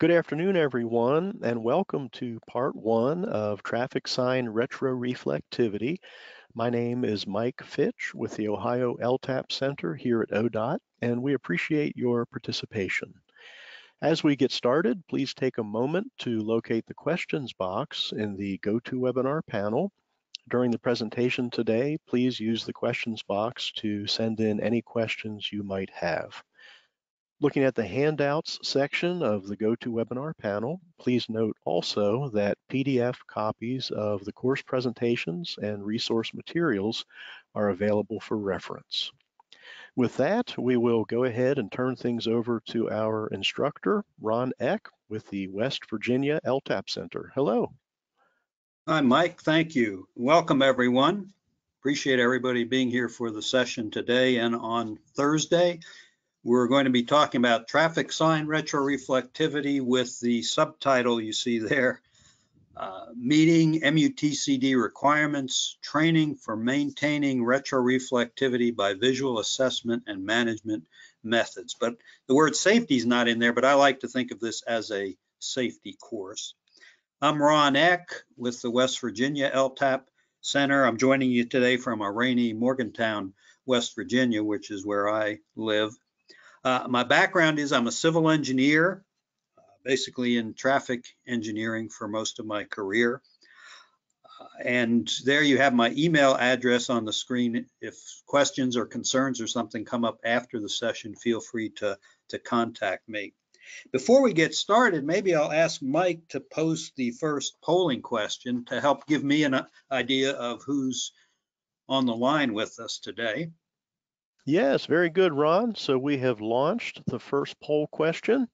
Good afternoon, everyone, and welcome to part one of traffic sign retroreflectivity. My name is Mike Fitch with the Ohio LTAP Center here at ODOT, and we appreciate your participation. As we get started, please take a moment to locate the questions box in the GoToWebinar panel. During the presentation today, please use the questions box to send in any questions you might have. Looking at the handouts section of the GoToWebinar panel, please note also that PDF copies of the course presentations and resource materials are available for reference. With that, we will go ahead and turn things over to our instructor, Ron Eck, with the West Virginia LTAP Center. Hello. Hi, Mike. Thank you. Welcome, everyone. Appreciate everybody being here for the session today and on Thursday. We're going to be talking about traffic sign retroreflectivity with the subtitle you see there, Meeting MUTCD Requirements, Training for Maintaining Retroreflectivity by Visual Assessment and Management Methods. But the word safety is not in there, but I like to think of this as a safety course. I'm Ron Eck with the West Virginia LTAP Center. I'm joining you today from a rainy Morgantown, West Virginia, which is where I live. My background is I'm a civil engineer, basically in traffic engineering for most of my career. And there you have my email address on the screen. If questions or concerns or something come up after the session, feel free to contact me. Before we get started, maybe I'll ask Mike to post the first polling question to help give me an idea of who's on the line with us today. Yes, very good, Ron. So we have launched the first poll question,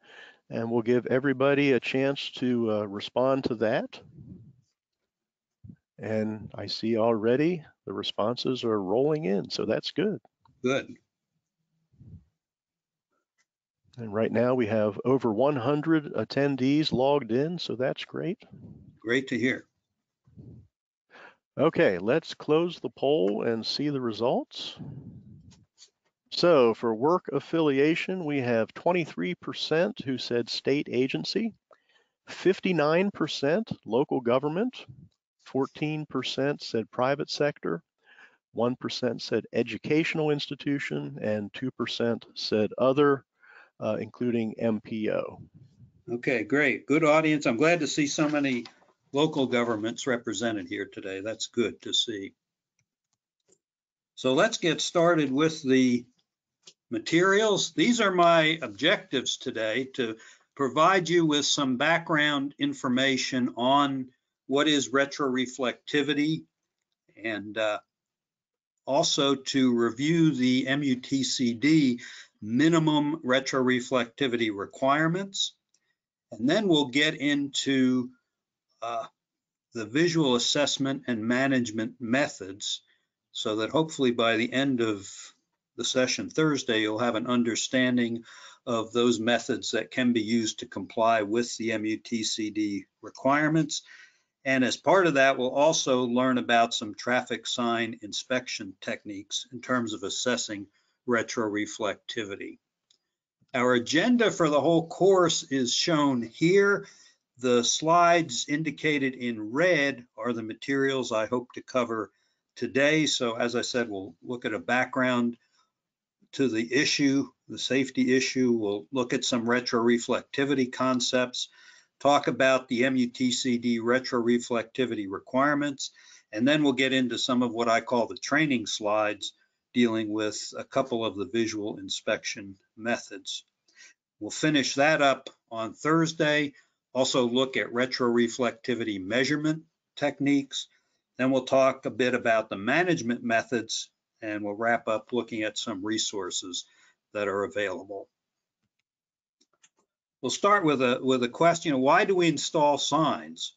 and we'll give everybody a chance to respond to that. And I see already the responses are rolling in, so that's good. Good. And right now we have over 100 attendees logged in, so that's great. Great to hear. Okay, let's close the poll and see the results. So for work affiliation, we have 23% who said state agency, 59% local government, 14% said private sector, 1% said educational institution, and 2% said other, including MPO. Okay, great. Good audience. I'm glad to see so many local governments represented here today. That's good to see. So let's get started with the materials. These are my objectives today, to provide you with some background information on what is retroreflectivity, and also to review the MUTCD minimum retroreflectivity requirements. And then we'll get into the visual assessment and management methods, so that hopefully by the end of the session Thursday, you'll have an understanding of those methods that can be used to comply with the MUTCD requirements. And as part of that, we'll also learn about some traffic sign inspection techniques in terms of assessing retroreflectivity. Our agenda for the whole course is shown here. The slides indicated in red are the materials I hope to cover today. So as I said, we'll look at a background to the issue, the safety issue. We'll look at some retroreflectivity concepts, talk about the MUTCD retroreflectivity requirements, and then we'll get into some of what I call the training slides, dealing with a couple of the visual inspection methods. We'll finish that up on Thursday, also look at retroreflectivity measurement techniques. Then we'll talk a bit about the management methods, and we'll wrap up looking at some resources that are available. We'll start with a question: why do we install signs?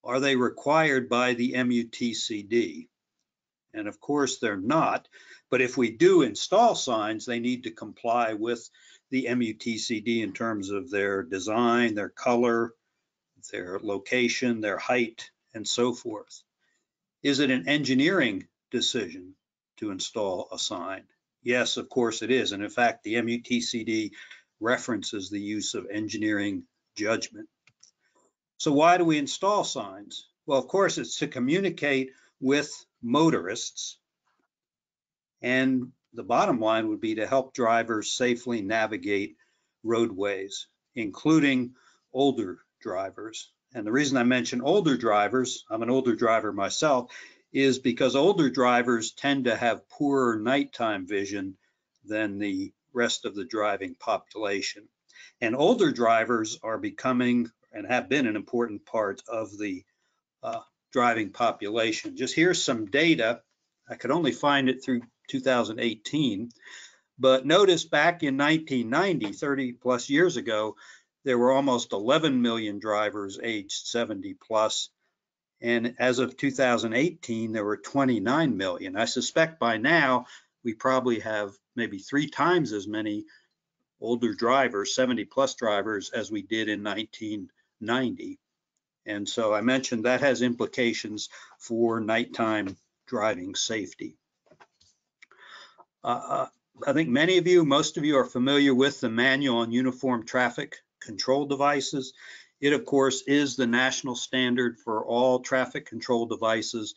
Are they required by the MUTCD? And of course they're not, but if we do install signs, they need to comply with the MUTCD in terms of their design, their color, their location, their height, and so forth. Is it an engineering decision to install a sign? Yes, of course it is. And in fact, the MUTCD references the use of engineering judgment. So why do we install signs? Well, of course, it's to communicate with motorists. And the bottom line would be to help drivers safely navigate roadways, including older drivers. And the reason I mention older drivers, I'm an older driver myself, is because older drivers tend to have poorer nighttime vision than the rest of the driving population. And older drivers are becoming and have been an important part of the driving population. Just here's some data. I could only find it through 2018, but notice back in 1990, 30 plus years ago, there were almost 11 million drivers aged 70 plus. And as of 2018, there were 29 million. I suspect by now, we probably have maybe 3 times as many older drivers, 70 plus drivers, as we did in 1990. And so I mentioned that has implications for nighttime driving safety. I think many of you, most of you are familiar with the Manual on Uniform Traffic Control Devices. It, of course, is the national standard for all traffic control devices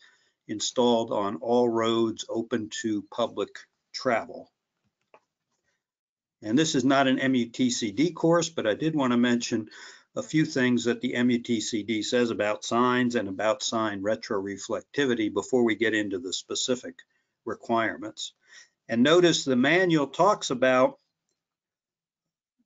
installed on all roads open to public travel. And this is not an MUTCD course, but I did want to mention a few things that the MUTCD says about signs and about sign retroreflectivity before we get into the specific requirements. And notice the manual talks about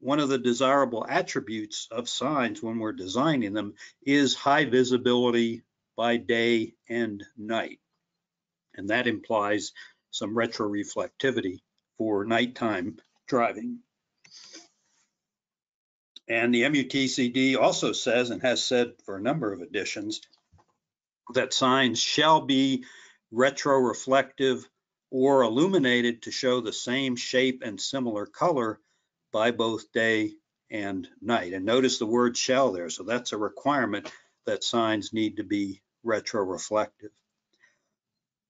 one of the desirable attributes of signs when we're designing them is high visibility by day and night. And that implies some retroreflectivity for nighttime driving. And the MUTCD also says, and has said for a number of editions, that signs shall be retroreflective or illuminated to show the same shape and similar color by both day and night. And notice the word shall there, so that's a requirement that signs need to be retroreflective.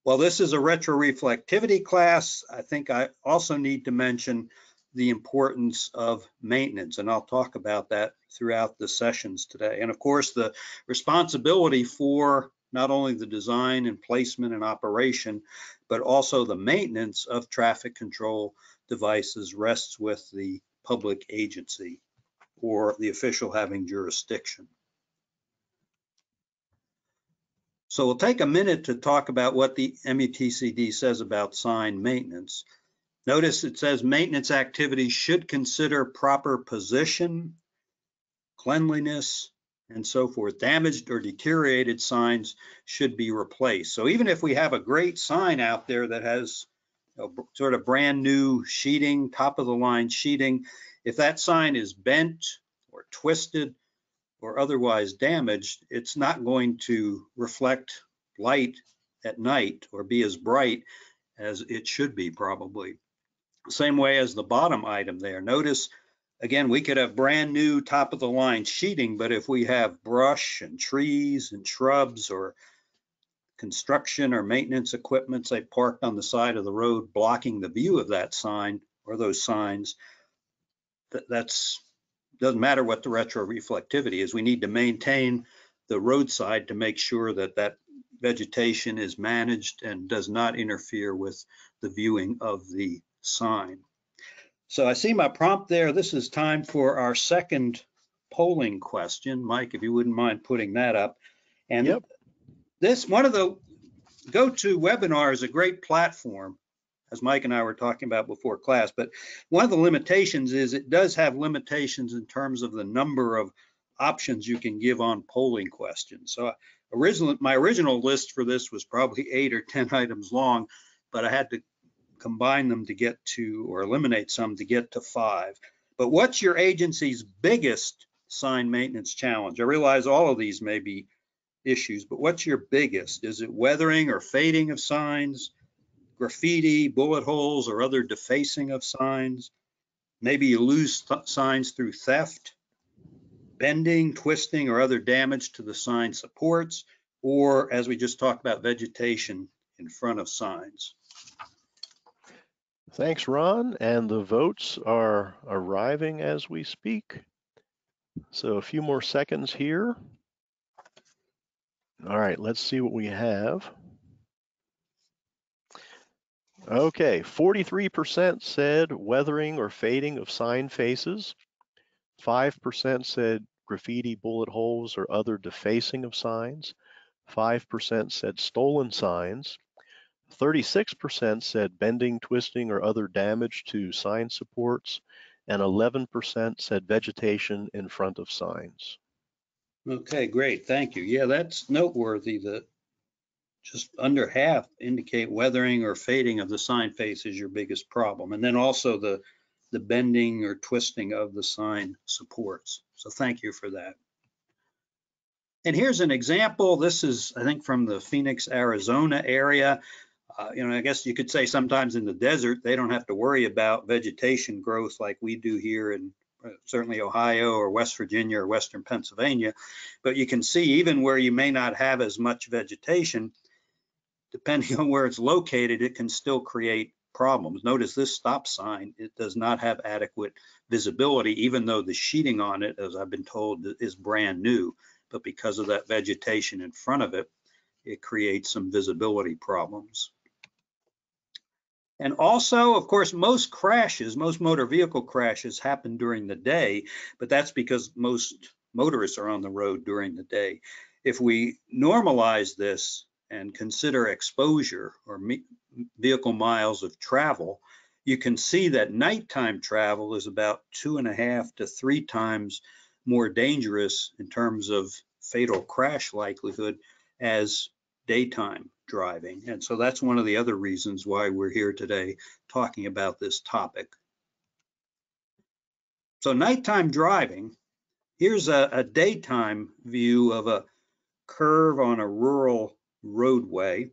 Well, this is a retroreflectivity class. I think I also need to mention the importance of maintenance, and I'll talk about that throughout the sessions today. And of course, the responsibility for not only the design and placement and operation, but also the maintenance of traffic control devices rests with the public agency or the official having jurisdiction. So we'll take a minute to talk about what the MUTCD says about sign maintenance. Notice it says maintenance activities should consider proper position, cleanliness, and so forth. Damaged or deteriorated signs should be replaced. So even if we have a great sign out there that has sort of brand new sheeting, top of the line sheeting, if that sign is bent or twisted or otherwise damaged, it's not going to reflect light at night or be as bright as it should be probably. Same way as the bottom item there. Notice, again, we could have brand new top of the line sheeting, but if we have brush and trees and shrubs or construction or maintenance equipment, say parked on the side of the road blocking the view of that sign or those signs, that's doesn't matter what the retroreflectivity is. We need to maintain the roadside to make sure that that vegetation is managed and does not interfere with the viewing of the sign. So I see my prompt there. This is time for our second polling question. Mike, if you wouldn't mind putting that up. And Yep. this, one of the GoToWebinar is a great platform, as Mike and I were talking about before class, but one of the limitations is it does have limitations in terms of the number of options you can give on polling questions. So my original list for this was probably 8 or 10 items long, but I had to combine them to get to, or eliminate some to get to 5. But what's your agency's biggest sign maintenance challenge? I realize all of these may be issues, but what's your biggest? Is it weathering or fading of signs, graffiti, bullet holes, or other defacing of signs? Maybe you lose signs through theft, bending, twisting, or other damage to the sign supports, or as we just talked about, vegetation in front of signs. Thanks, Ron. And the votes are arriving as we speak. So a few more seconds here. All right, let's see what we have. Okay, 43% said weathering or fading of sign faces. 5% said graffiti, bullet holes, or other defacing of signs. 5% said stolen signs. 36% said bending, twisting, or other damage to sign supports. And 11% said vegetation in front of signs. Okay, great. Thank you. Yeah, that's noteworthy that just under half indicate weathering or fading of the sign face is your biggest problem. And then also the bending or twisting of the sign supports. So thank you for that. And here's an example. This is, I think, from the Phoenix, Arizona area. I guess you could say sometimes in the desert, they don't have to worry about vegetation growth like we do here in certainly Ohio or West Virginia or Western Pennsylvania. But you can see even where you may not have as much vegetation, depending on where it's located, it can still create problems. Notice this stop sign, it does not have adequate visibility, even though the sheeting on it, as I've been told, is brand new. But because of that vegetation in front of it, it creates some visibility problems. And also, of course, most motor vehicle crashes happen during the day, but that's because most motorists are on the road during the day. If we normalize this and consider exposure or vehicle miles of travel, you can see that nighttime travel is about 2.5 to 3 times more dangerous in terms of fatal crash likelihood as daytime driving. And so that's one of the other reasons why we're here today talking about this topic. So nighttime driving, here's a daytime view of a curve on a rural roadway.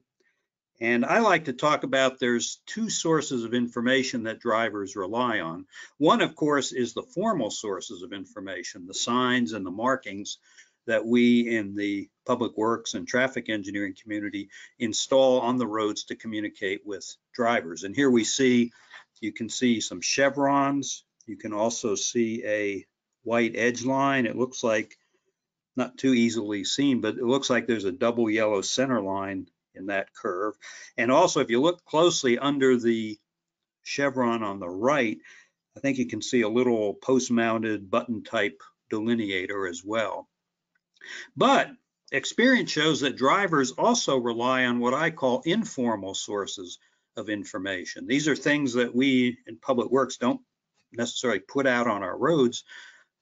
And I like to talk about there's two sources of information that drivers rely on. One, of course, is the formal sources of information, the signs and the markings that we in the public works and traffic engineering community install on the roads to communicate with drivers. And here you can see some chevrons. You can also see a white edge line. It looks like not too easily seen, but it looks like there's a double yellow center line in that curve. And also, if you look closely under the chevron on the right, I think you can see a little post-mounted button type delineator as well. But experience shows that drivers also rely on what I call informal sources of information. These are things that we in public works don't necessarily put out on our roads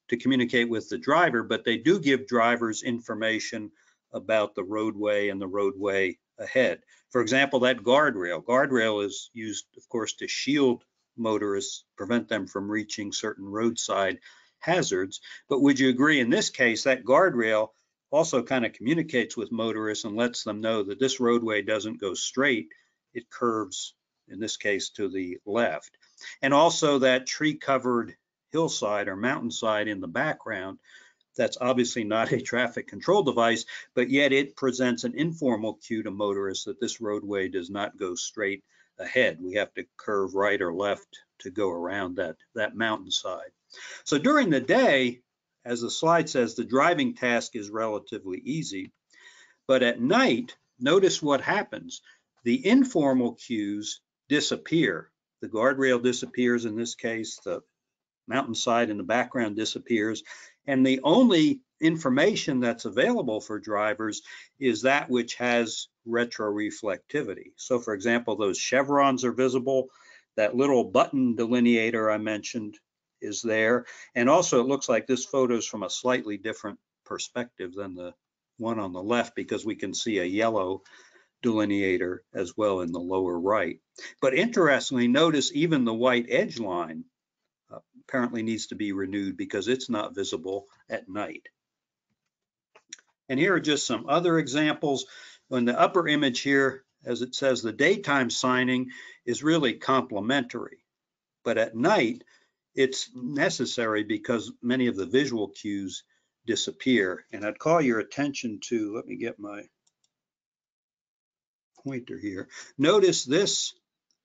to communicate with the driver, but they do give drivers information about the roadway and the roadway ahead. For example, that guardrail. Guardrail is used, of course, to shield motorists, prevent them from reaching certain roadside hazards. But would you agree in this case that guardrail also kind of communicates with motorists and lets them know that this roadway doesn't go straight, it curves, in this case, to the left. And also that tree-covered hillside or mountainside in the background, that's obviously not a traffic control device, but yet it presents an informal cue to motorists that this roadway does not go straight ahead. We have to curve right or left to go around that mountainside. So during the day, as the slide says, the driving task is relatively easy. But at night, notice what happens. The informal cues disappear. The guardrail disappears in this case, the mountainside in the background disappears, and the only information that's available for drivers is that which has retroreflectivity. So for example, those chevrons are visible, that little button delineator I mentioned is there, and also it looks like this photo is from a slightly different perspective than the one on the left because we can see a yellow delineator as well in the lower right. But interestingly, notice even the white edge line apparently needs to be renewed because it's not visible at night. And here are just some other examples. In the upper image here, as it says, the daytime signing is really complementary, but at night it's necessary because many of the visual cues disappear. And I'd call your attention to, let me get my pointer here. Notice this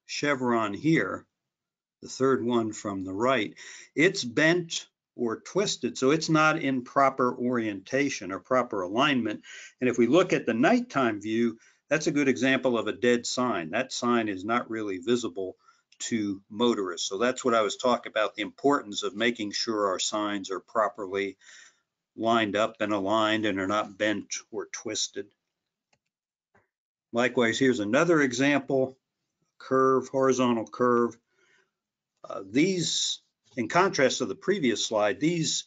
chevron here, the third one from the right, it's bent or twisted, so it's not in proper orientation or proper alignment. And if we look at the nighttime view, that's a good example of a dead sign. That sign is not really visible to motorists. So that's what I was talking about, the importance of making sure our signs are properly lined up and aligned and are not bent or twisted. Likewise, here's another example, curve, horizontal curve. These, in contrast to the previous slide, these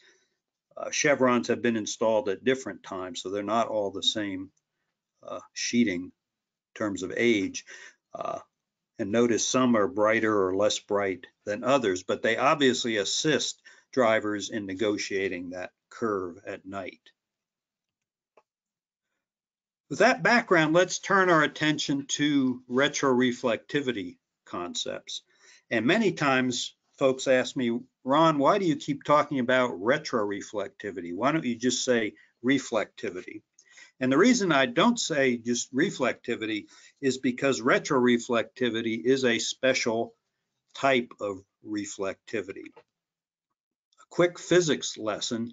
chevrons have been installed at different times, so they're not all the same sheeting in terms of age. And notice some are brighter or less bright than others, but they obviously assist drivers in negotiating that curve at night. With that background, let's turn our attention to retroreflectivity concepts. And many times folks ask me, Ron, why do you keep talking about retroreflectivity? Why don't you just say reflectivity? And the reason I don't say just reflectivity is because retroreflectivity is a special type of reflectivity. A quick physics lesson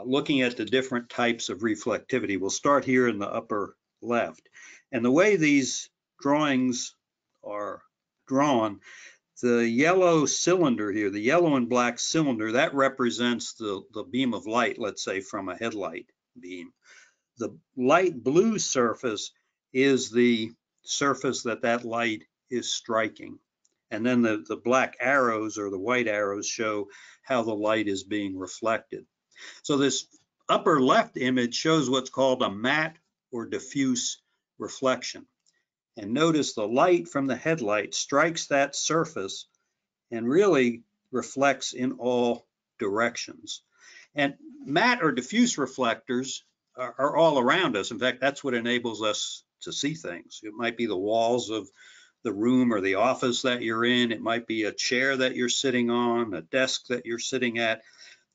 looking at the different types of reflectivity. We'll start here in the upper left. And the way these drawings are drawn, the yellow cylinder here, the yellow and black cylinder, that represents the beam of light, let's say from a headlight beam. The light blue surface is the surface that light is striking. And then the black arrows or the white arrows show how the light is being reflected. So this upper left image shows what's called a matte or diffuse reflection. And notice the light from the headlight strikes that surface and really reflects in all directions. And matte or diffuse reflectors are all around us. In fact, that's what enables us to see things. It might be the walls of the room or the office that you're in. It might be a chair that you're sitting on, a desk that you're sitting at.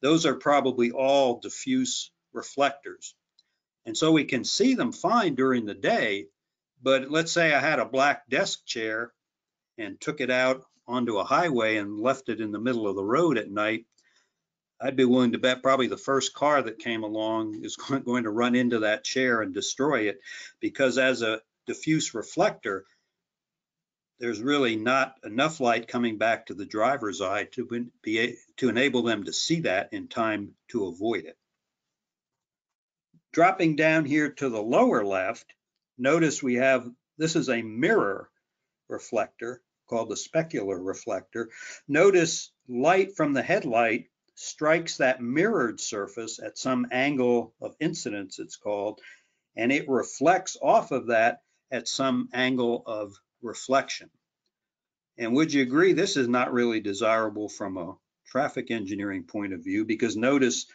Those are probably all diffuse reflectors. And so we can see them fine during the day, but let's say I had a black desk chair and took it out onto a highway and left it in the middle of the road at night. I'd be willing to bet probably the first car that came along is going to run into that chair and destroy it, because as a diffuse reflector, there's really not enough light coming back to the driver's eye to enable them to see that in time to avoid it. Dropping down here to the lower left, notice we have, this is a mirror reflector called the specular reflector. Notice light from the headlight strikes that mirrored surface at some angle of incidence, it's called, and it reflects off of that at some angle of reflection. And would you agree this is not really desirable from a traffic engineering point of view, because notice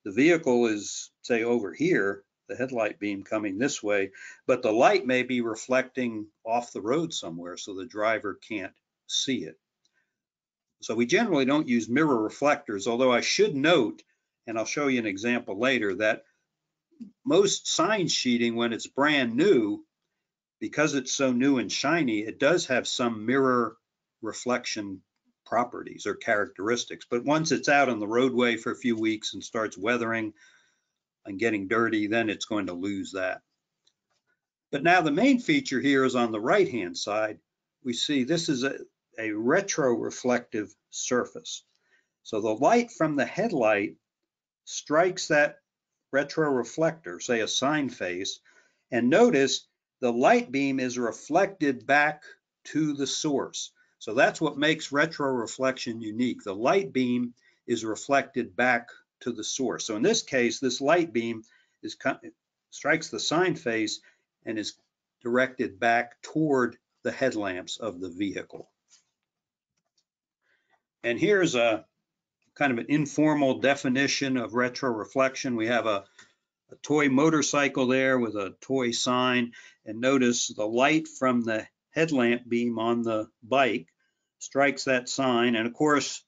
the vehicle is, say, over here, the headlight beam coming this way, but the light may be reflecting off the road somewhere so the driver can't see it. So we generally don't use mirror reflectors, although I should note, and I'll show you an example later, that most sign sheeting, when it's brand new, because it's so new and shiny, it does have some mirror reflection properties or characteristics. But once it's out on the roadway for a few weeks and starts weathering and getting dirty, then it's going to lose that. But now the main feature here is on the right-hand side. We see this is a retroreflective surface. So the light from the headlight strikes that retroreflector, say a sign face, and notice the light beam is reflected back to the source. So that's what makes retroreflection unique. The light beam is reflected back to the source. So in this case, this light beam strikes the sign face and is directed back toward the headlamps of the vehicle. And here's a kind of an informal definition of retroreflection. We have a toy motorcycle there with a toy sign, and notice the light from the headlamp beam on the bike strikes that sign, and of course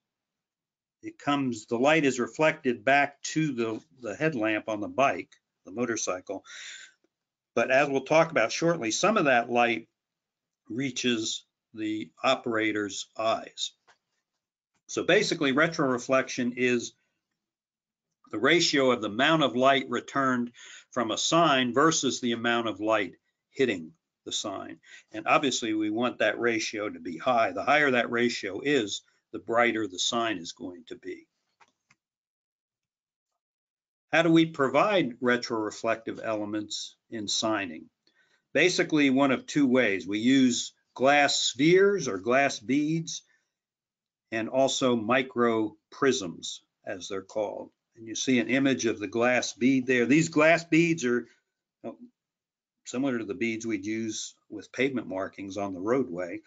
the light is reflected back to the headlamp on the bike, the motorcycle. But as we'll talk about shortly, some of that light reaches the operator's eyes. So basically, retroreflection is the ratio of the amount of light returned from a sign versus the amount of light hitting the sign. And obviously we want that ratio to be high. The higher that ratio is, the brighter the sign is going to be. How do we provide retroreflective elements in signing? Basically one of two ways. We use glass spheres or glass beads and also microprisms, as they're called. And you see an image of the glass bead there. These glass beads are similar to the beads we'd use with pavement markings on the roadway.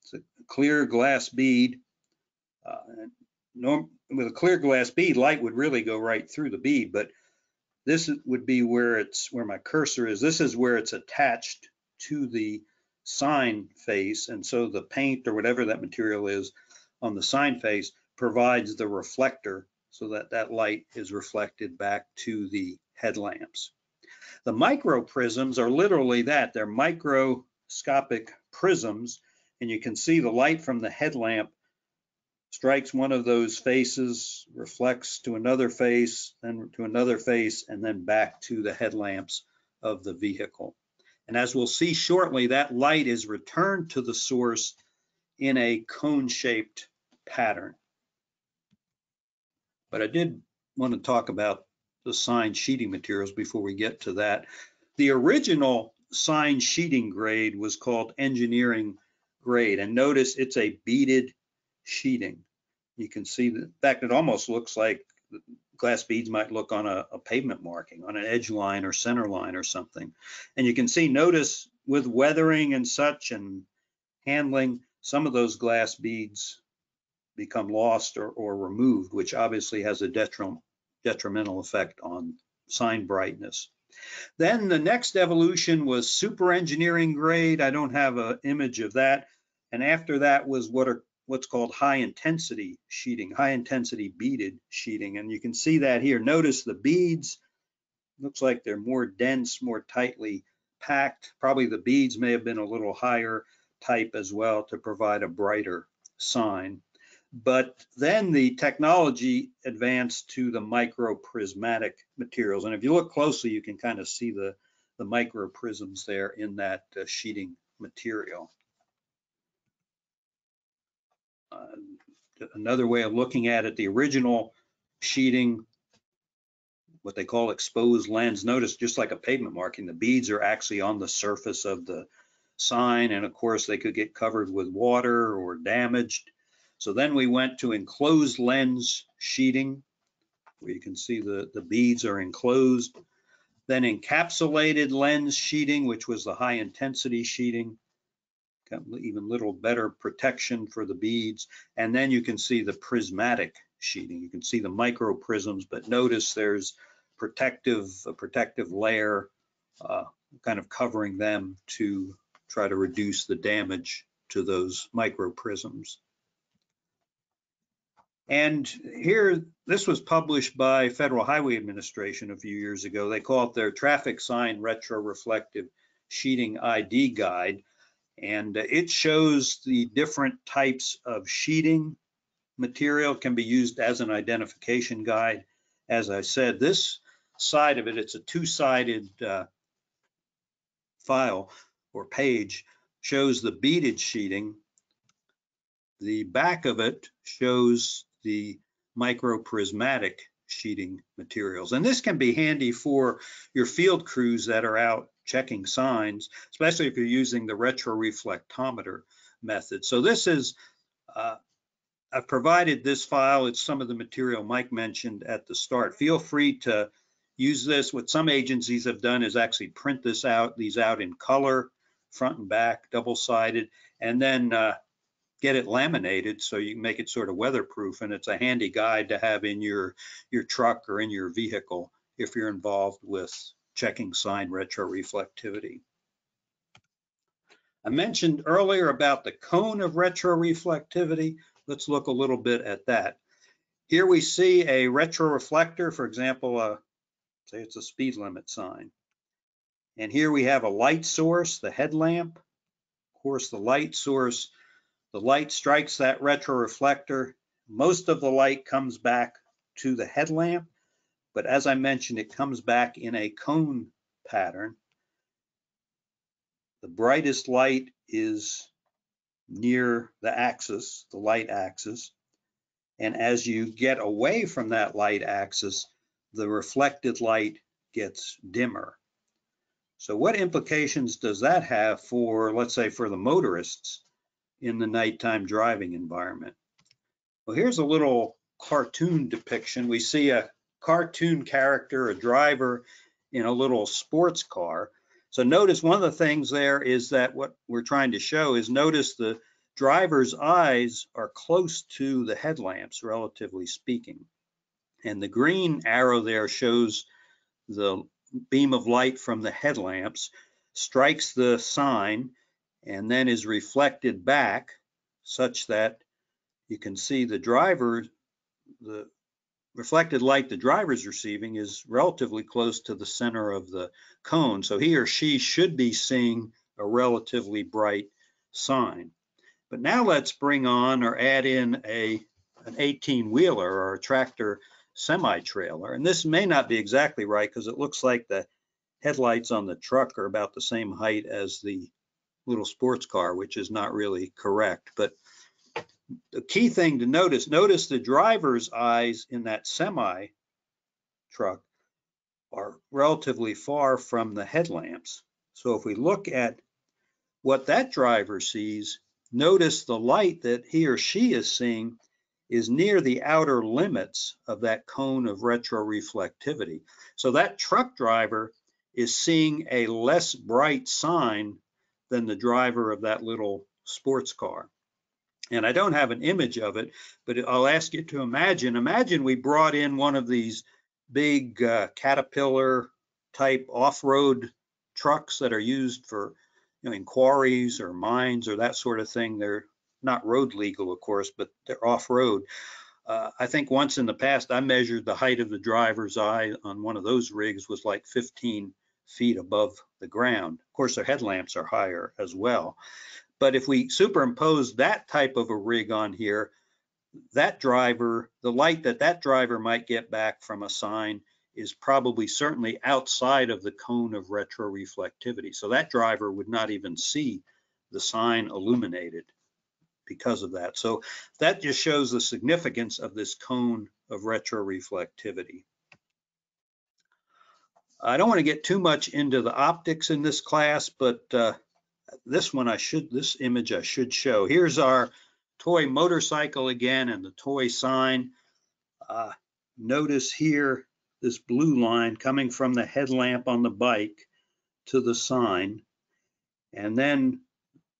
It's a clear glass bead. With a clear glass bead, light would really go right through the bead, but this would be where my cursor is. This is where it's attached to the sign face, and so the paint or whatever that material is on the sign face provides the reflector so that that light is reflected back to the headlamps. The microprisms are literally that. They're microscopic prisms, and you can see the light from the headlamp strikes one of those faces, reflects to another face, then to another face, and then back to the headlamps of the vehicle. And as we'll see shortly, that light is returned to the source in a cone-shaped pattern. But I did want to talk about the sign sheeting materials before we get to that. The original sign sheeting grade was called engineering grade, and notice it's a beaded sheeting. You can see that, in fact, it almost looks like glass beads might look on a pavement marking, on an edge line or center line or something. And you can see, notice with weathering and such and handling, some of those glass beads become lost or removed, which obviously has a detrimental effect on sign brightness. Then the next evolution was super engineering grade. I don't have an image of that. And after that was what's called high intensity sheeting, high intensity beaded sheeting. And you can see that here. Notice the beads, looks like they're more dense, more tightly packed. Probably the beads may have been a little higher type as well to provide a brighter sign. But then the technology advanced to the microprismatic materials. And if you look closely, you can kind of see the microprisms there in that sheeting material. Another way of looking at it, the original sheeting, what they call exposed lens, notice just like a pavement marking, the beads are actually on the surface of the sign, and of course they could get covered with water or damaged. So then we went to enclosed lens sheeting, where you can see the beads are enclosed. Then encapsulated lens sheeting, which was the high intensity sheeting. Got even little better protection for the beads. And then you can see the prismatic sheeting. You can see the microprisms, but notice there's a protective layer kind of covering them to try to reduce the damage to those microprisms. And here, this was published by Federal Highway Administration a few years ago. They call it their Traffic Sign Retroreflective Sheeting ID Guide. And it shows the different types of sheeting material can be used as an identification guide. As I said, this side of it, it's a two-sided file or page, shows the beaded sheeting. The back of it shows the microprismatic sheeting materials. And this can be handy for your field crews that are out checking signs, especially if you're using the retroreflectometer method. So this is, I've provided this file. It's some of the material Mike mentioned at the start. Feel free to use this. What some agencies have done is actually print these out in color, front and back, double-sided, and then get it laminated so you can make it sort of weatherproof, and it's a handy guide to have in your truck or in your vehicle if you're involved with checking sign retroreflectivity. I mentioned earlier about the cone of retroreflectivity. Let's look a little bit at that. Here we see a retroreflector, for example, say it's a speed limit sign. And here we have a light source, the headlamp. Of course, the light source, the light strikes that retroreflector. Most of the light comes back to the headlamp, but as I mentioned, it comes back in a cone pattern. The brightest light is near the axis, the light axis. And as you get away from that light axis, the reflected light gets dimmer. So what implications does that have for, let's say, for the motorists in the nighttime driving environment? Well, here's a little cartoon depiction. We see a cartoon character, a driver in a little sports car. So notice one of the things there is that what we're trying to show is notice the driver's eyes are close to the headlamps, relatively speaking. And the green arrow there shows the beam of light from the headlamps, strikes the sign, and then is reflected back such that you can see the reflected light the driver's receiving is relatively close to the center of the cone. So he or she should be seeing a relatively bright sign. But now let's bring on or add in an 18-wheeler or a tractor semi-trailer. And this may not be exactly right because it looks like the headlights on the truck are about the same height as the little sports car, which is not really correct. But the key thing to notice the driver's eyes in that semi truck are relatively far from the headlamps. So if we look at what that driver sees, notice the light that he or she is seeing is near the outer limits of that cone of retroreflectivity. So that truck driver is seeing a less bright sign than the driver of that little sports car. And I don't have an image of it, but I'll ask you to imagine we brought in one of these big Caterpillar type off-road trucks that are used for, in quarries or mines or that sort of thing. They're not road legal, of course, but they're off-road. I think once in the past, I measured the height of the driver's eye on one of those rigs was like 15 feet above the ground. Of course, their headlamps are higher as well. But if we superimpose that type of a rig on here, that driver, the light that driver might get back from a sign is probably certainly outside of the cone of retroreflectivity. So that driver would not even see the sign illuminated because of that. So that just shows the significance of this cone of retroreflectivity. I don't want to get too much into the optics in this class, but this image I should show. Here's our toy motorcycle again and the toy sign. Notice here this blue line coming from the headlamp on the bike to the sign. And then,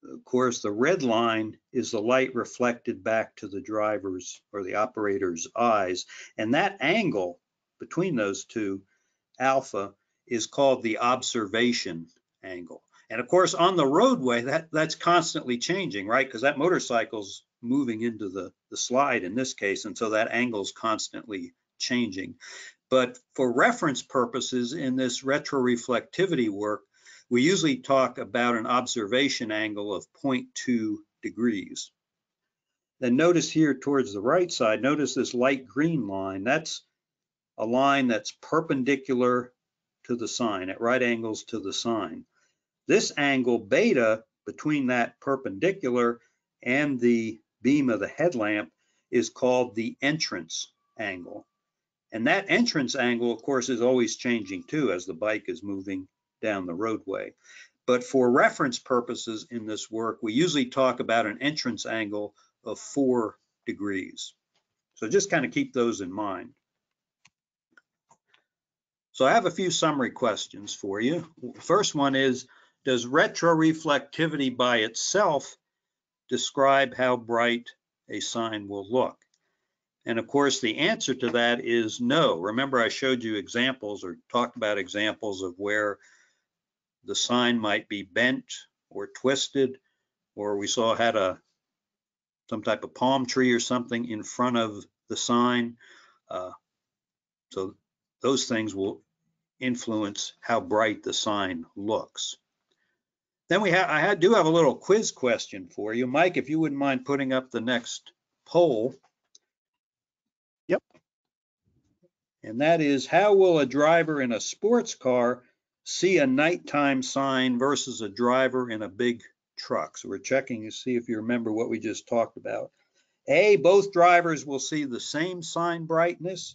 of course, the red line is the light reflected back to the driver's or the operator's eyes. And that angle between those two, alpha, is called the observation angle. And of course, on the roadway, that's constantly changing, right? Because that motorcycle's moving into the slide in this case, and so that angle's constantly changing. But for reference purposes in this retroreflectivity work, we usually talk about an observation angle of 0.2 degrees. Then notice here towards the right side, notice this light green line. That's a line that's perpendicular to the sign, at right angles to the sign. This angle beta between that perpendicular and the beam of the headlamp is called the entrance angle. And that entrance angle, of course, is always changing too as the bike is moving down the roadway. But for reference purposes in this work, we usually talk about an entrance angle of 4 degrees. So just kind of keep those in mind. So I have a few summary questions for you. First one is, does retroreflectivity by itself describe how bright a sign will look? And of course, the answer to that is no. Remember, I showed you examples or talked about examples of where the sign might be bent or twisted, or we saw had some type of palm tree or something in front of the sign. So those things will influence how bright the sign looks. Then I do have a little quiz question for you. Mike, if you wouldn't mind putting up the next poll. Yep. And that is, how will a driver in a sports car see a nighttime sign versus a driver in a big truck? So we're checking to see if you remember what we just talked about. A, both drivers will see the same sign brightness.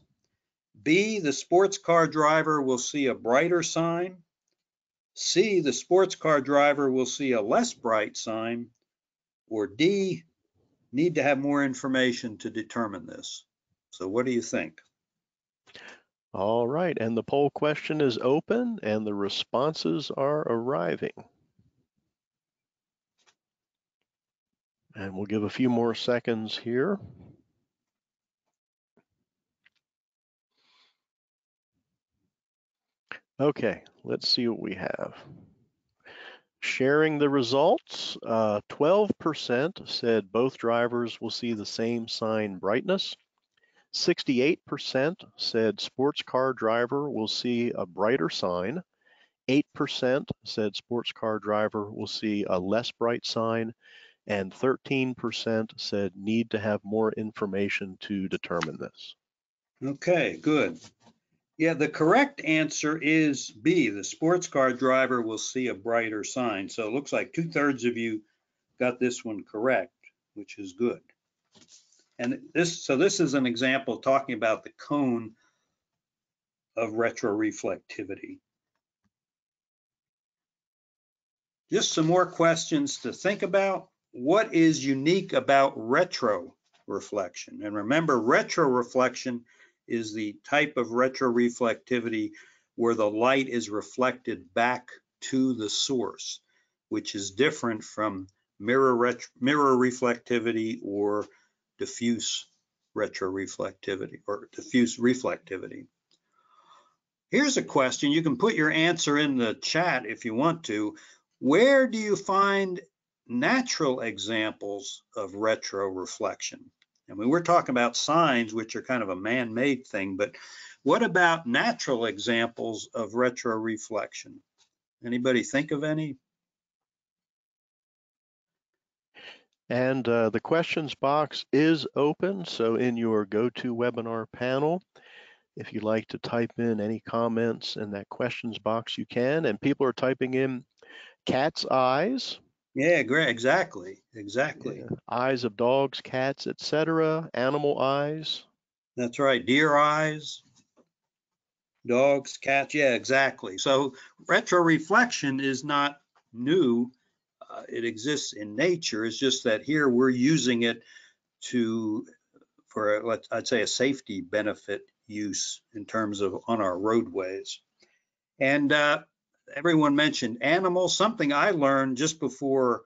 B, the sports car driver will see a brighter sign. C, the sports car driver will see a less bright sign. Or D, need to have more information to determine this. So what do you think? All right, and the poll question is open and the responses are arriving. And we'll give a few more seconds here. Okay, let's see what we have. Sharing the results, 12% said both drivers will see the same sign brightness. 68% said sports car driver will see a brighter sign. 8% said sports car driver will see a less bright sign. And 13% said need to have more information to determine this. Okay, good. Yeah, the correct answer is B. The sports car driver will see a brighter sign. So it looks like 2/3 of you got this one correct, which is good. And this is an example talking about the cone of retroreflectivity. Just some more questions to think about. What is unique about retroreflection? And remember, retroreflection is the type of retroreflectivity where the light is reflected back to the source, which is different from mirror reflectivity or diffuse retroreflectivity or diffuse reflectivity. Here's a question. You can put your answer in the chat if you want to. Where do you find natural examples of retroreflection? I mean, we're talking about signs, which are kind of a man-made thing, but what about natural examples of retroreflection? Anybody think of any? And the questions box is open, so in your GoToWebinar panel, if you'd like to type in any comments in that questions box, you can. And people are typing in cat's eyes. Yeah, great. Exactly. Yeah. Eyes of dogs, cats, etc. Animal eyes. That's right. Deer eyes, dogs, cats. Yeah, exactly. So retroreflection is not new. It exists in nature. It's just that here we're using it for I'd say a safety benefit use in terms of on our roadways. And everyone mentioned animals, something I learned just before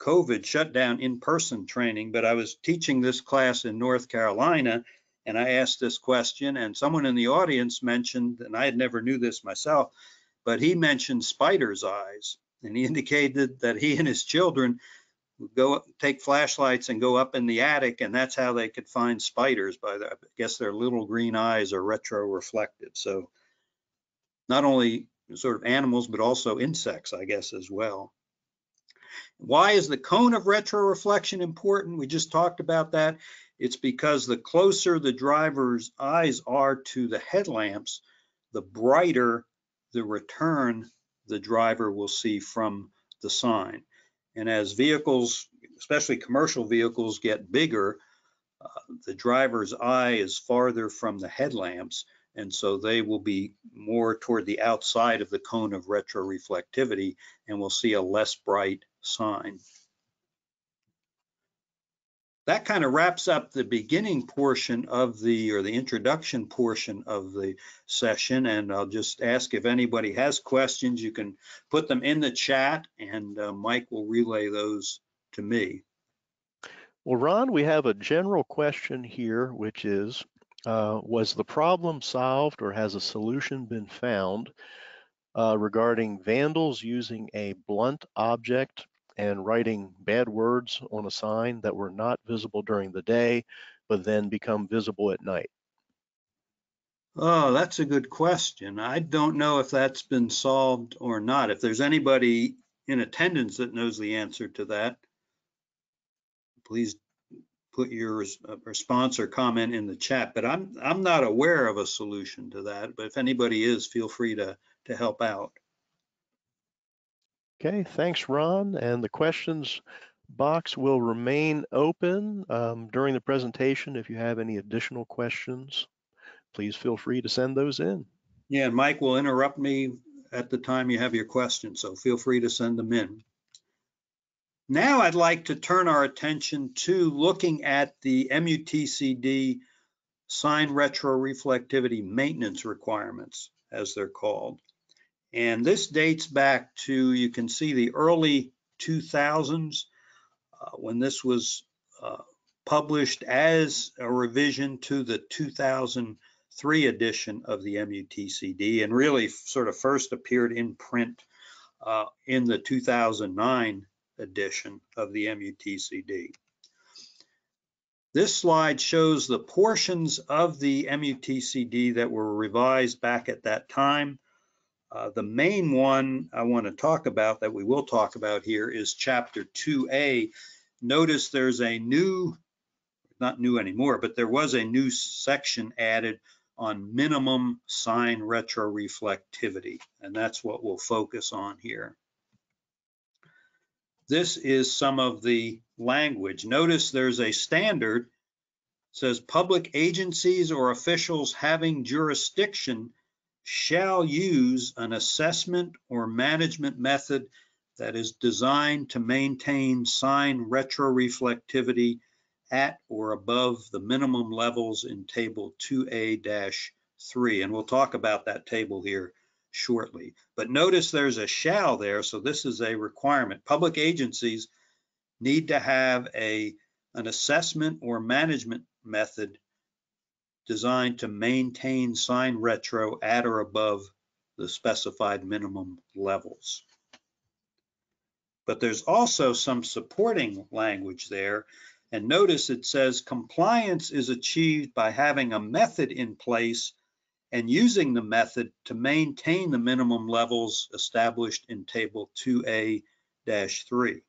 COVID shut down in-person training, but I was teaching this class in North Carolina and I asked this question and someone in the audience mentioned, and I had never knew this myself, but he mentioned spider's eyes. And he indicated that he and his children would go take flashlights and go up in the attic, and that's how they could find spiders. I guess their little green eyes are retroreflective. So not only sort of animals, but also insects, I guess, as well. Why is the cone of retroreflection important? We just talked about that. It's because the closer the driver's eyes are to the headlamps, the brighter the return the driver will see from the sign. And as vehicles, especially commercial vehicles, get bigger, the driver's eye is farther from the headlamps, and so they will be more toward the outside of the cone of retroreflectivity and will see a less bright sign. That kind of wraps up the beginning portion of the introduction portion of the session, and I'll just ask if anybody has questions. You can put them in the chat and Mike will relay those to me. Well, Ron, we have a general question here, which is, was the problem solved or has a solution been found regarding vandals using a blunt object and writing bad words on a sign that were not visible during the day, but then become visible at night? Oh, that's a good question. I don't know if that's been solved or not. If there's anybody in attendance that knows the answer to that, please put your response or comment in the chat, but I'm not aware of a solution to that. But if anybody is, feel free to help out. Okay, thanks, Ron. And the questions box will remain open during the presentation. If you have any additional questions, please feel free to send those in. Yeah, and Mike will interrupt me at the time you have your questions, so feel free to send them in. Now I'd like to turn our attention to looking at the Mutcd sign retroreflectivity maintenance requirements, as they're called. And this dates back to, you can see, the early 2000s, when this was published as a revision to the 2003 edition of the Mutcd, and really sort of first appeared in print in the 2009 edition of the Mutcd. This slide shows the portions of the Mutcd that were revised back at that time. The main one I want to talk about, that we will talk about here, is Chapter 2A. Notice there's a new, not new anymore, but there was a new section added on minimum sign retroreflectivity, and that's what we'll focus on here. This is some of the language. Notice there's a standard. It says public agencies or officials having jurisdiction shall use an assessment or management method that is designed to maintain sign retroreflectivity at or above the minimum levels in table 2A-3. And we'll talk about that table here shortly. But notice there's a shall there, so this is a requirement. Public agencies need to have an assessment or management method designed to maintain sign retro at or above the specified minimum levels. But there's also some supporting language there. And notice it says compliance is achieved by having a method in place and using the method to maintain the minimum levels established in table 2A-3.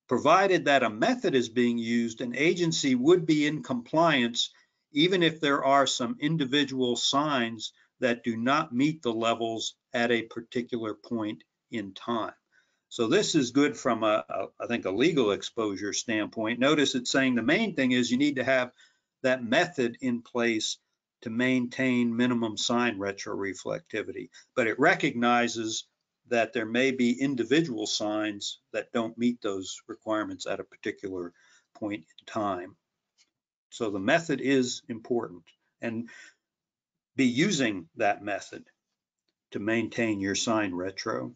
Provided that a method is being used, an agency would be in compliance even if there are some individual signs that do not meet the levels at a particular point in time. So this is good from I think a legal exposure standpoint. Notice it's saying the main thing is you need to have that method in place to maintain minimum sign retroreflectivity, but it recognizes that there may be individual signs that don't meet those requirements at a particular point in time. So the method is important, and be using that method to maintain your sign retro.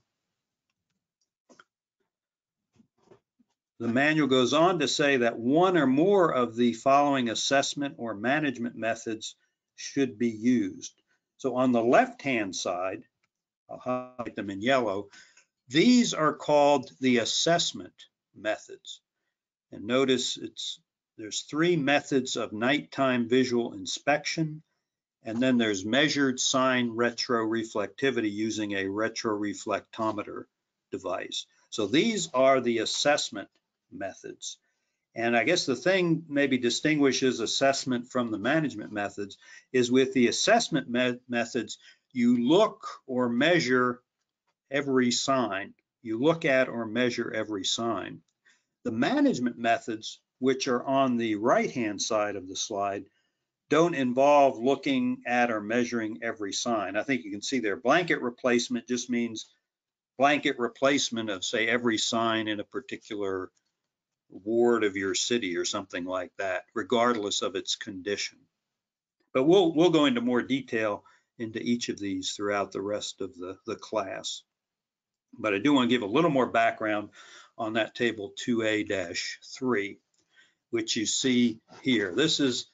The manual goes on to say that one or more of the following assessment or management methods should be used. So on the left-hand side, I'll highlight them in yellow, these are called the assessment methods. And notice there's three methods of nighttime visual inspection, and then there's measured sign retroreflectivity using a retroreflectometer device. So these are the assessment methods. And I guess the thing maybe distinguishes assessment from the management methods is with the assessment methods, you look or measure every sign. You look at or measure every sign. The management methods, which are on the right-hand side of the slide, don't involve looking at or measuring every sign. I think you can see there, blanket replacement just means blanket replacement of, say, every sign in a particular ward of your city or something like that, regardless of its condition. But we'll go into more detail into each of these throughout the rest of the class. But I do want to give a little more background on that table 2A-3, which you see here. This is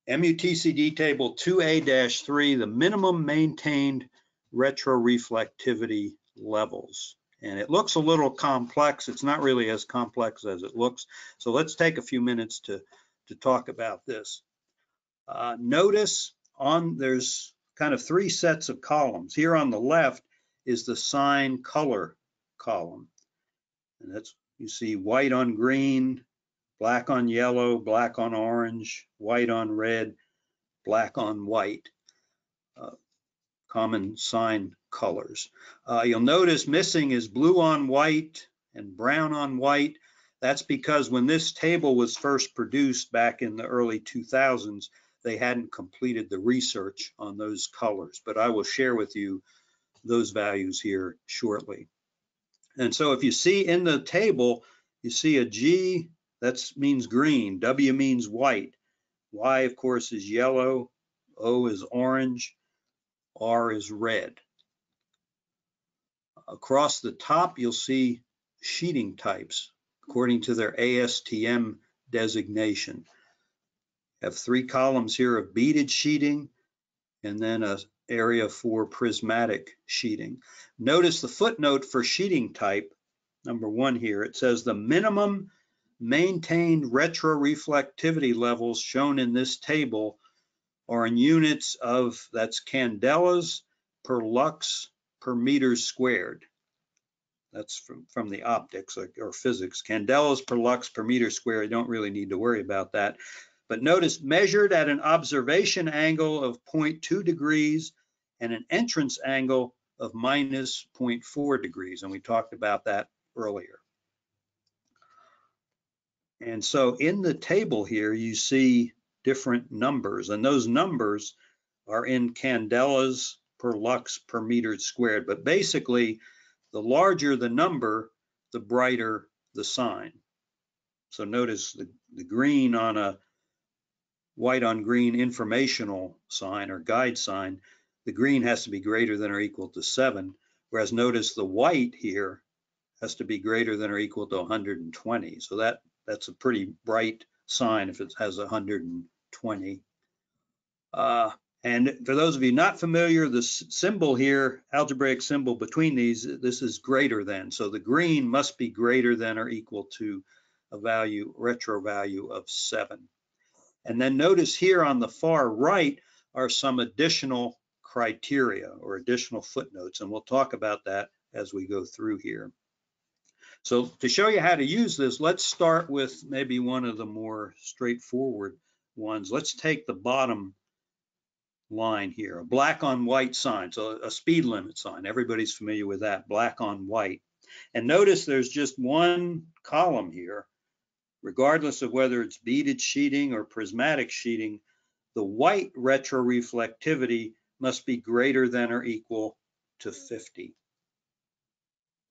Mutcd table 2A-3, the minimum maintained retroreflectivity levels. And it looks a little complex. It's not really as complex as it looks. So let's take a few minutes to talk about this. Notice there's kind of three sets of columns. Here on the left is the sign color column. And that's, you see white on green, black on yellow, black on orange, white on red, black on white, common sign colors. You'll notice missing is blue on white and brown on white. That's because when this table was first produced back in the early 2000s, they hadn't completed the research on those colors, but I will share with you those values here shortly. And so if you see in the table, you see a G, that means green, W means white, Y of course is yellow, O is orange, R is red. Across the top, you'll see sheeting types according to their ASTM designation. I have 3 columns here of beaded sheeting and then an area for prismatic sheeting. Notice the footnote for sheeting type, number 1 here. It says the minimum maintained retroreflectivity levels shown in this table are in units of, that's candelas per lux per meter squared. That's from the optics or physics. Candelas per lux per meter squared. You don't really need to worry about that. But notice measured at an observation angle of 0.2 degrees and an entrance angle of minus 0.4 degrees. And we talked about that earlier. And so in the table here, you see different numbers, and those numbers are in candelas per lux per meter squared. But basically, the larger the number, the brighter the sign. So notice the green on a white on green informational sign or guide sign, the green has to be greater than or equal to 7, whereas notice the white here has to be greater than or equal to 120. So that's a pretty bright sign if it has 120. And for those of you not familiar, the symbol here, algebraic symbol between these, this is greater than. So the green must be greater than or equal to a value, retro value of 7. And then notice here on the far right are some additional criteria or additional footnotes, and we'll talk about that as we go through here. So to show you how to use this, let's start with maybe one of the more straightforward ones. Let's take the bottom line here, a black on white sign, so a speed limit sign. Everybody's familiar with that, black on white. And notice there's just one column here, regardless of whether it's beaded sheeting or prismatic sheeting, the white retroreflectivity must be greater than or equal to 50.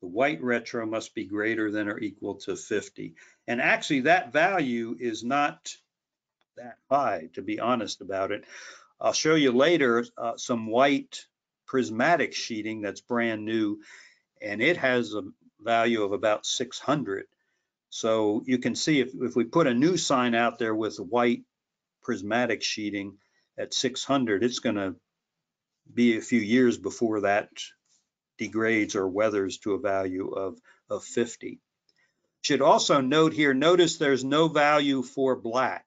The white retro must be greater than or equal to 50. And actually that value is not that high, to be honest about it. I'll show you later some white prismatic sheeting that's brand new, and it has a value of about 600. So you can see if we put a new sign out there with white prismatic sheeting at 600, it's going to be a few years before that degrades or weathers to a value of 50. Should also note here, notice there's no value for black.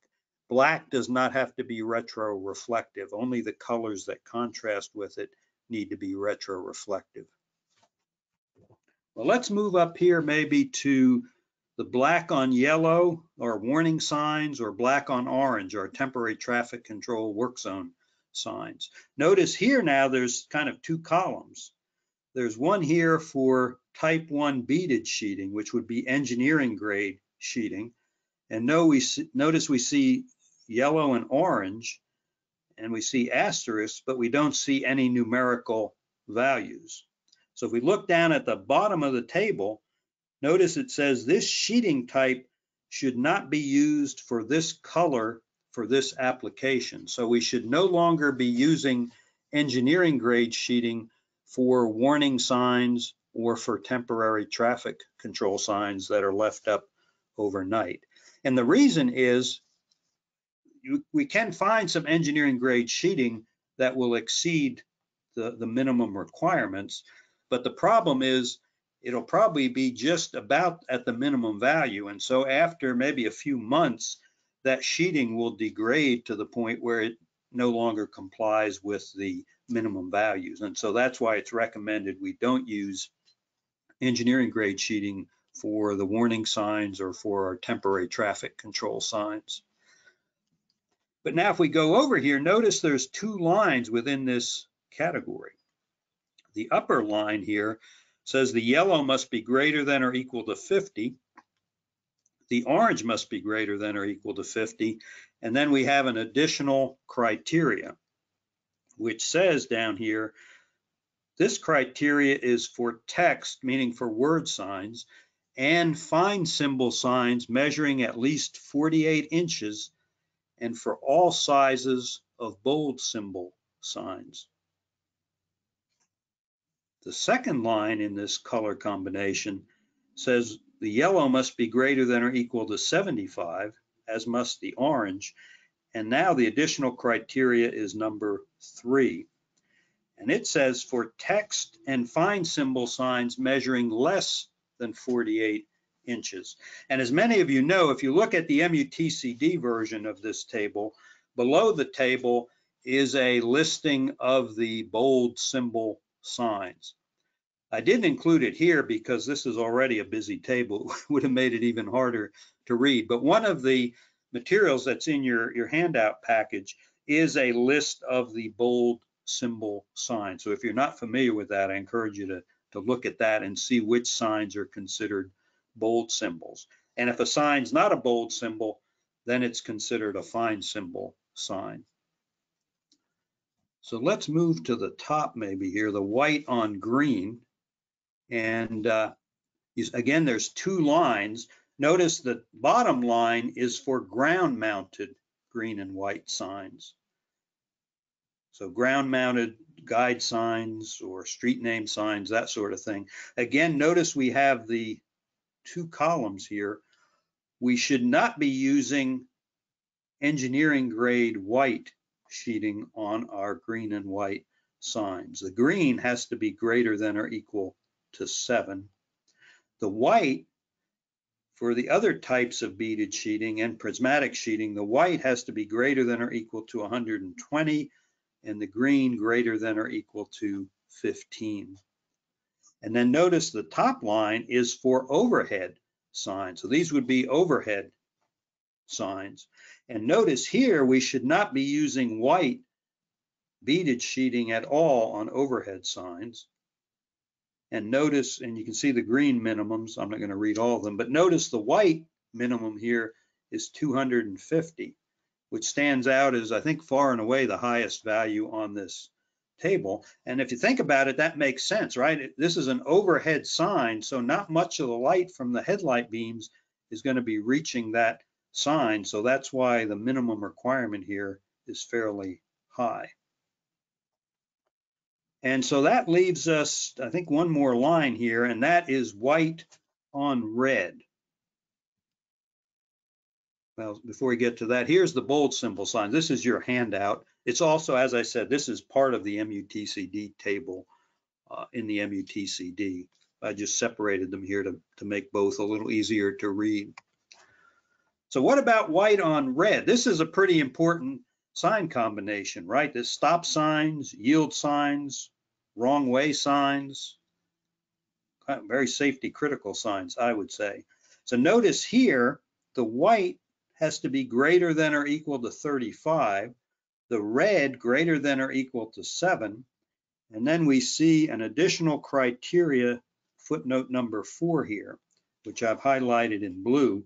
Black does not have to be retroreflective. Only the colors that contrast with it need to be retroreflective. Well, let's move up here maybe to the black on yellow or warning signs, or black on orange or temporary traffic control work zone signs. Notice here now there's kind of 2 columns. There's one here for type 1 beaded sheeting, which would be engineering grade sheeting. And notice we see yellow and orange, and we see asterisks, but we don't see any numerical values. So if we look down at the bottom of the table, notice it says this sheeting type should not be used for this color for this application. So we should no longer be using engineering grade sheeting for warning signs or for temporary traffic control signs that are left up overnight. And the reason is we can find some engineering grade sheeting that will exceed the minimum requirements, but the problem is it'll probably be just about at the minimum value. And so after maybe a few months, that sheeting will degrade to the point where it no longer complies with the minimum values. And so that's why it's recommended we don't use engineering grade sheeting for the warning signs or for our temporary traffic control signs. But now if we go over here, notice there's two lines within this category. The upper line here says the yellow must be greater than or equal to 50. The orange must be greater than or equal to 50. And then we have an additional criteria, which says down here, this criteria is for text, meaning for word signs, and fine symbol signs measuring at least 48 inches, and for all sizes of bold symbol signs. The second line in this color combination says the yellow must be greater than or equal to 75, as must the orange. And now the additional criteria is number 3. And it says for text and fine symbol signs measuring less than 48 inches. And as many of you know, if you look at the Mutcd version of this table, below the table is a listing of the bold symbol signs. I didn't include it here because this is already a busy table. It would have made it even harder to read. But one of the materials that's in your handout package is a list of the bold symbol signs. So if you're not familiar with that, I encourage you to look at that and see which signs are considered bold symbols. And if a sign's not a bold symbol, then it's considered a fine symbol sign. So let's move to the top maybe here, the white on green. And again, there's two lines. Notice the bottom line is for ground mounted green and white signs. So ground mounted guide signs or street name signs, that sort of thing. Again, notice we have the two columns here. We should not be using engineering grade white sheeting on our green and white signs. The green has to be greater than or equal to 7. The white, for the other types of beaded sheeting and prismatic sheeting, the white has to be greater than or equal to 120, and the green greater than or equal to 15. And then notice the top line is for overhead signs. So these would be overhead signs. And notice here, we should not be using white beaded sheeting at all on overhead signs. And notice, and you can see the green minimums, I'm not going to read all of them, but notice the white minimum here is 250, which stands out as, I think, far and away the highest value on this table. And if you think about it, that makes sense, right? This is an overhead sign, so not much of the light from the headlight beams is going to be reaching that sign. So that's why the minimum requirement here is fairly high. And so that leaves us, I think, one more line here, and that is white on red. Well, before we get to that, here's the bold symbol sign. This is your handout. It's also, as I said, this is part of the Mutcd table in the Mutcd. I just separated them here to make both a little easier to read. So what about white on red? This is a pretty important sign combination, right? This stop signs, yield signs, wrong way signs, very safety critical signs, I would say. So notice here, the white has to be greater than or equal to 35, the red greater than or equal to 7, and then we see an additional criteria, footnote number 4 here, which I've highlighted in blue,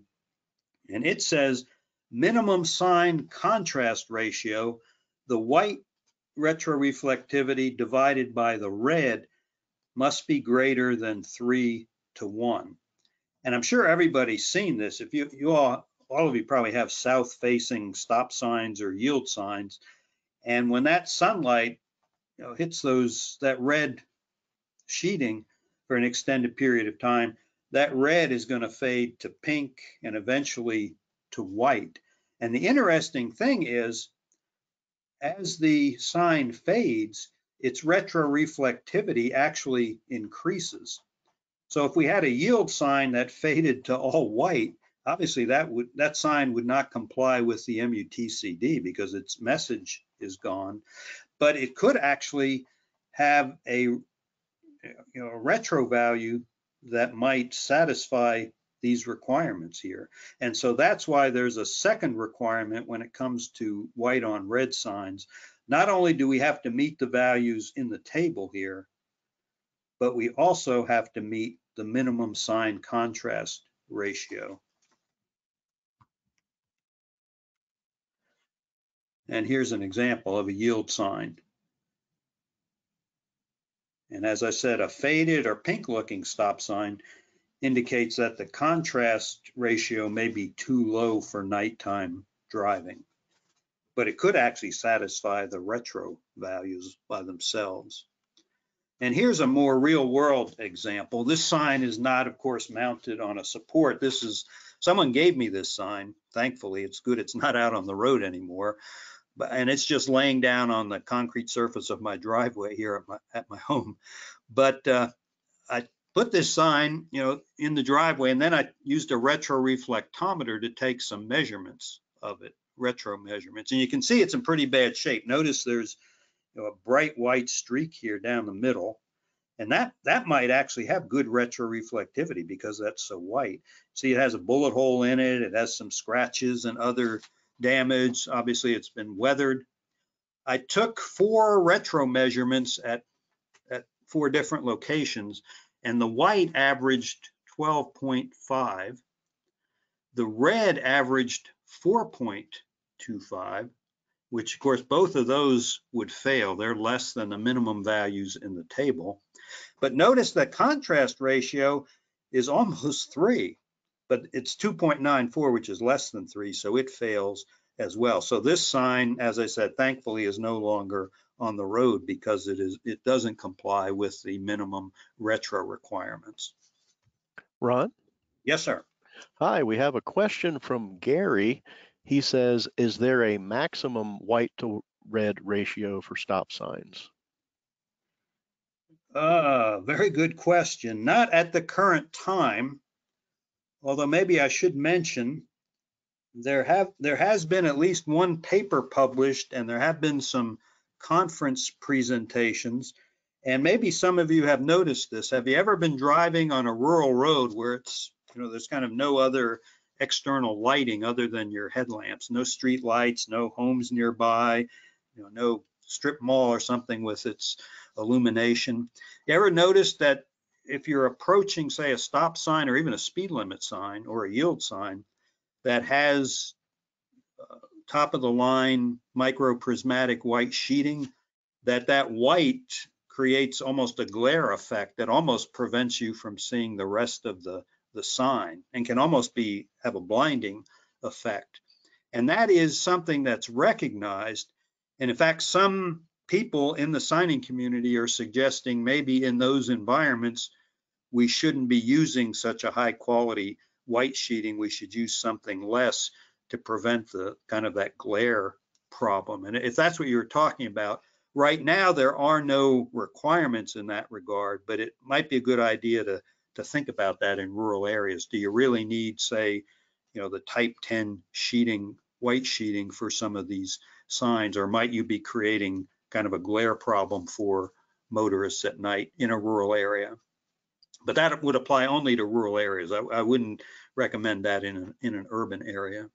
and it says minimum sign contrast ratio, the white retroreflectivity divided by the red must be greater than 3:1. And I'm sure everybody's seen this. If you all of you probably have south-facing stop signs or yield signs, and when that sunlight hits that red sheeting for an extended period of time, that red is going to fade to pink and eventually to white. And the interesting thing is, as the sign fades, its retroreflectivity actually increases. So if we had a yield sign that faded to all white, obviously that sign would not comply with the Mutcd because its message is gone. But it could actually have a retro value that might satisfy these requirements here. And so that's why there's a second requirement when it comes to white on red signs. Not only do we have to meet the values in the table here, but we also have to meet the minimum sign contrast ratio. And here's an example of a yield sign. And as I said, a faded or pink looking stop sign indicates that the contrast ratio may be too low for nighttime driving, but it could actually satisfy the retro values by themselves. And here's a more real world example. This sign is not, of course, mounted on a support. This is, someone gave me this sign. Thankfully, it's good it's not out on the road anymore. And it's just laying down on the concrete surface of my driveway here at my home. But I put this sign, in the driveway, and then I used a retroreflectometer to take some measurements of it, retro measurements. And you can see it's in pretty bad shape. Notice there's a bright white streak here down the middle. And that might actually have good retroreflectivity because that's so white. See, it has a bullet hole in it. It has some scratches and other damage. Obviously, it's been weathered. I took 4 retro measurements at 4 different locations, and the white averaged 12.5. The red averaged 4.25, which of course both of those would fail. They're less than the minimum values in the table. But notice the contrast ratio is almost 3, but it's 2.94, which is less than 3, so it fails as well. So this sign, as I said, thankfully is no longer on the road because it doesn't comply with the minimum retro requirements. Ron? Yes, sir. Hi, we have a question from Gary. He says, is there a maximum white to red ratio for stop signs? Very good question. Not at the current time, although maybe I should mention there has been at least one paper published, and there have been some conference presentations, and maybe some of you have noticed this. Have you ever been driving on a rural road where it's, there's kind of no other external lighting other than your headlamps, no street lights, no homes nearby, no strip mall or something with its illumination? You ever notice that if you're approaching, say, a stop sign or even a speed limit sign or a yield sign that has top of the line microprismatic white sheeting, that white creates almost a glare effect that almost prevents you from seeing the rest of the sign and can almost have a blinding effect. And that is something that's recognized. And in fact, some people in the signing community are suggesting maybe in those environments, we shouldn't be using such a high quality white sheeting. We should use something less to prevent the kind of that glare problem. And if that's what you're talking about, right now there are no requirements in that regard, but it might be a good idea to think about that in rural areas. Do you really need, say, the type 10 sheeting, white sheeting for some of these signs, or might you be creating kind of a glare problem for motorists at night in a rural area? But that would apply only to rural areas. I wouldn't recommend that in an urban area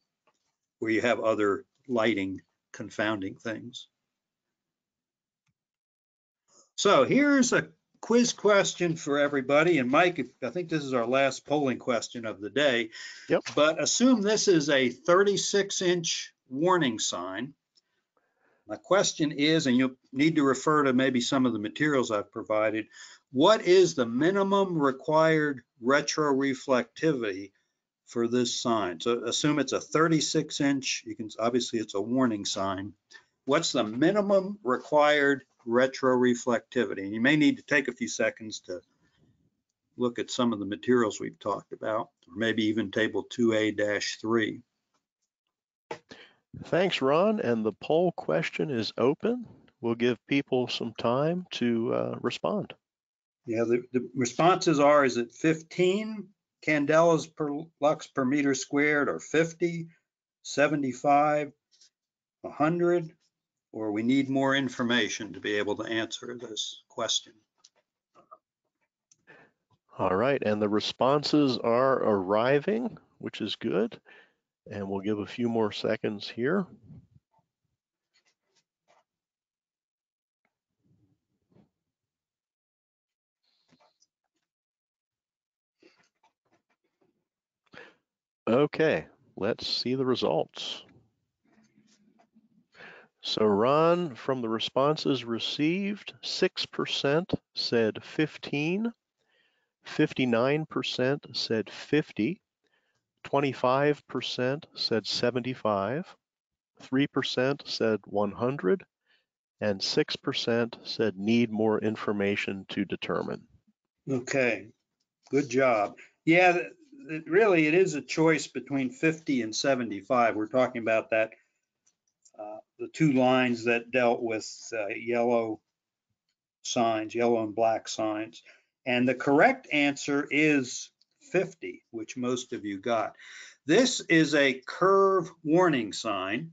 where you have other lighting confounding things. So here's a quiz question for everybody. And Mike, I think this is our last polling question of the day. Yep. But assume this is a 36-inch warning sign. My question is, and you'll need to refer to maybe some of the materials I've provided, what is the minimum required retroreflectivity for this sign? So assume it's a 36-inch, obviously it's a warning sign. What's the minimum required retroreflectivity? And you may need to take a few seconds to look at some of the materials we've talked about, or maybe even table 2A-3. Thanks, Ron. And the poll question is open. We'll give people some time to respond. Yeah, the responses are, is it 15 candelas per lux per meter squared, or 50, 75, 100, or we need more information to be able to answer this question? All right, and the responses are arriving, which is good. And we'll give a few more seconds here. Okay, let's see the results. So Ron, from the responses received, 6% said 15, 59% said 50, 25% said 75, 3% said 100, and 6% said need more information to determine. Okay, good job. Yeah, really, it is a choice between 50 and 75. We're talking about that, the two lines that dealt with yellow signs, yellow and black signs. And the correct answer is 50, which most of you got. This is a curve warning sign.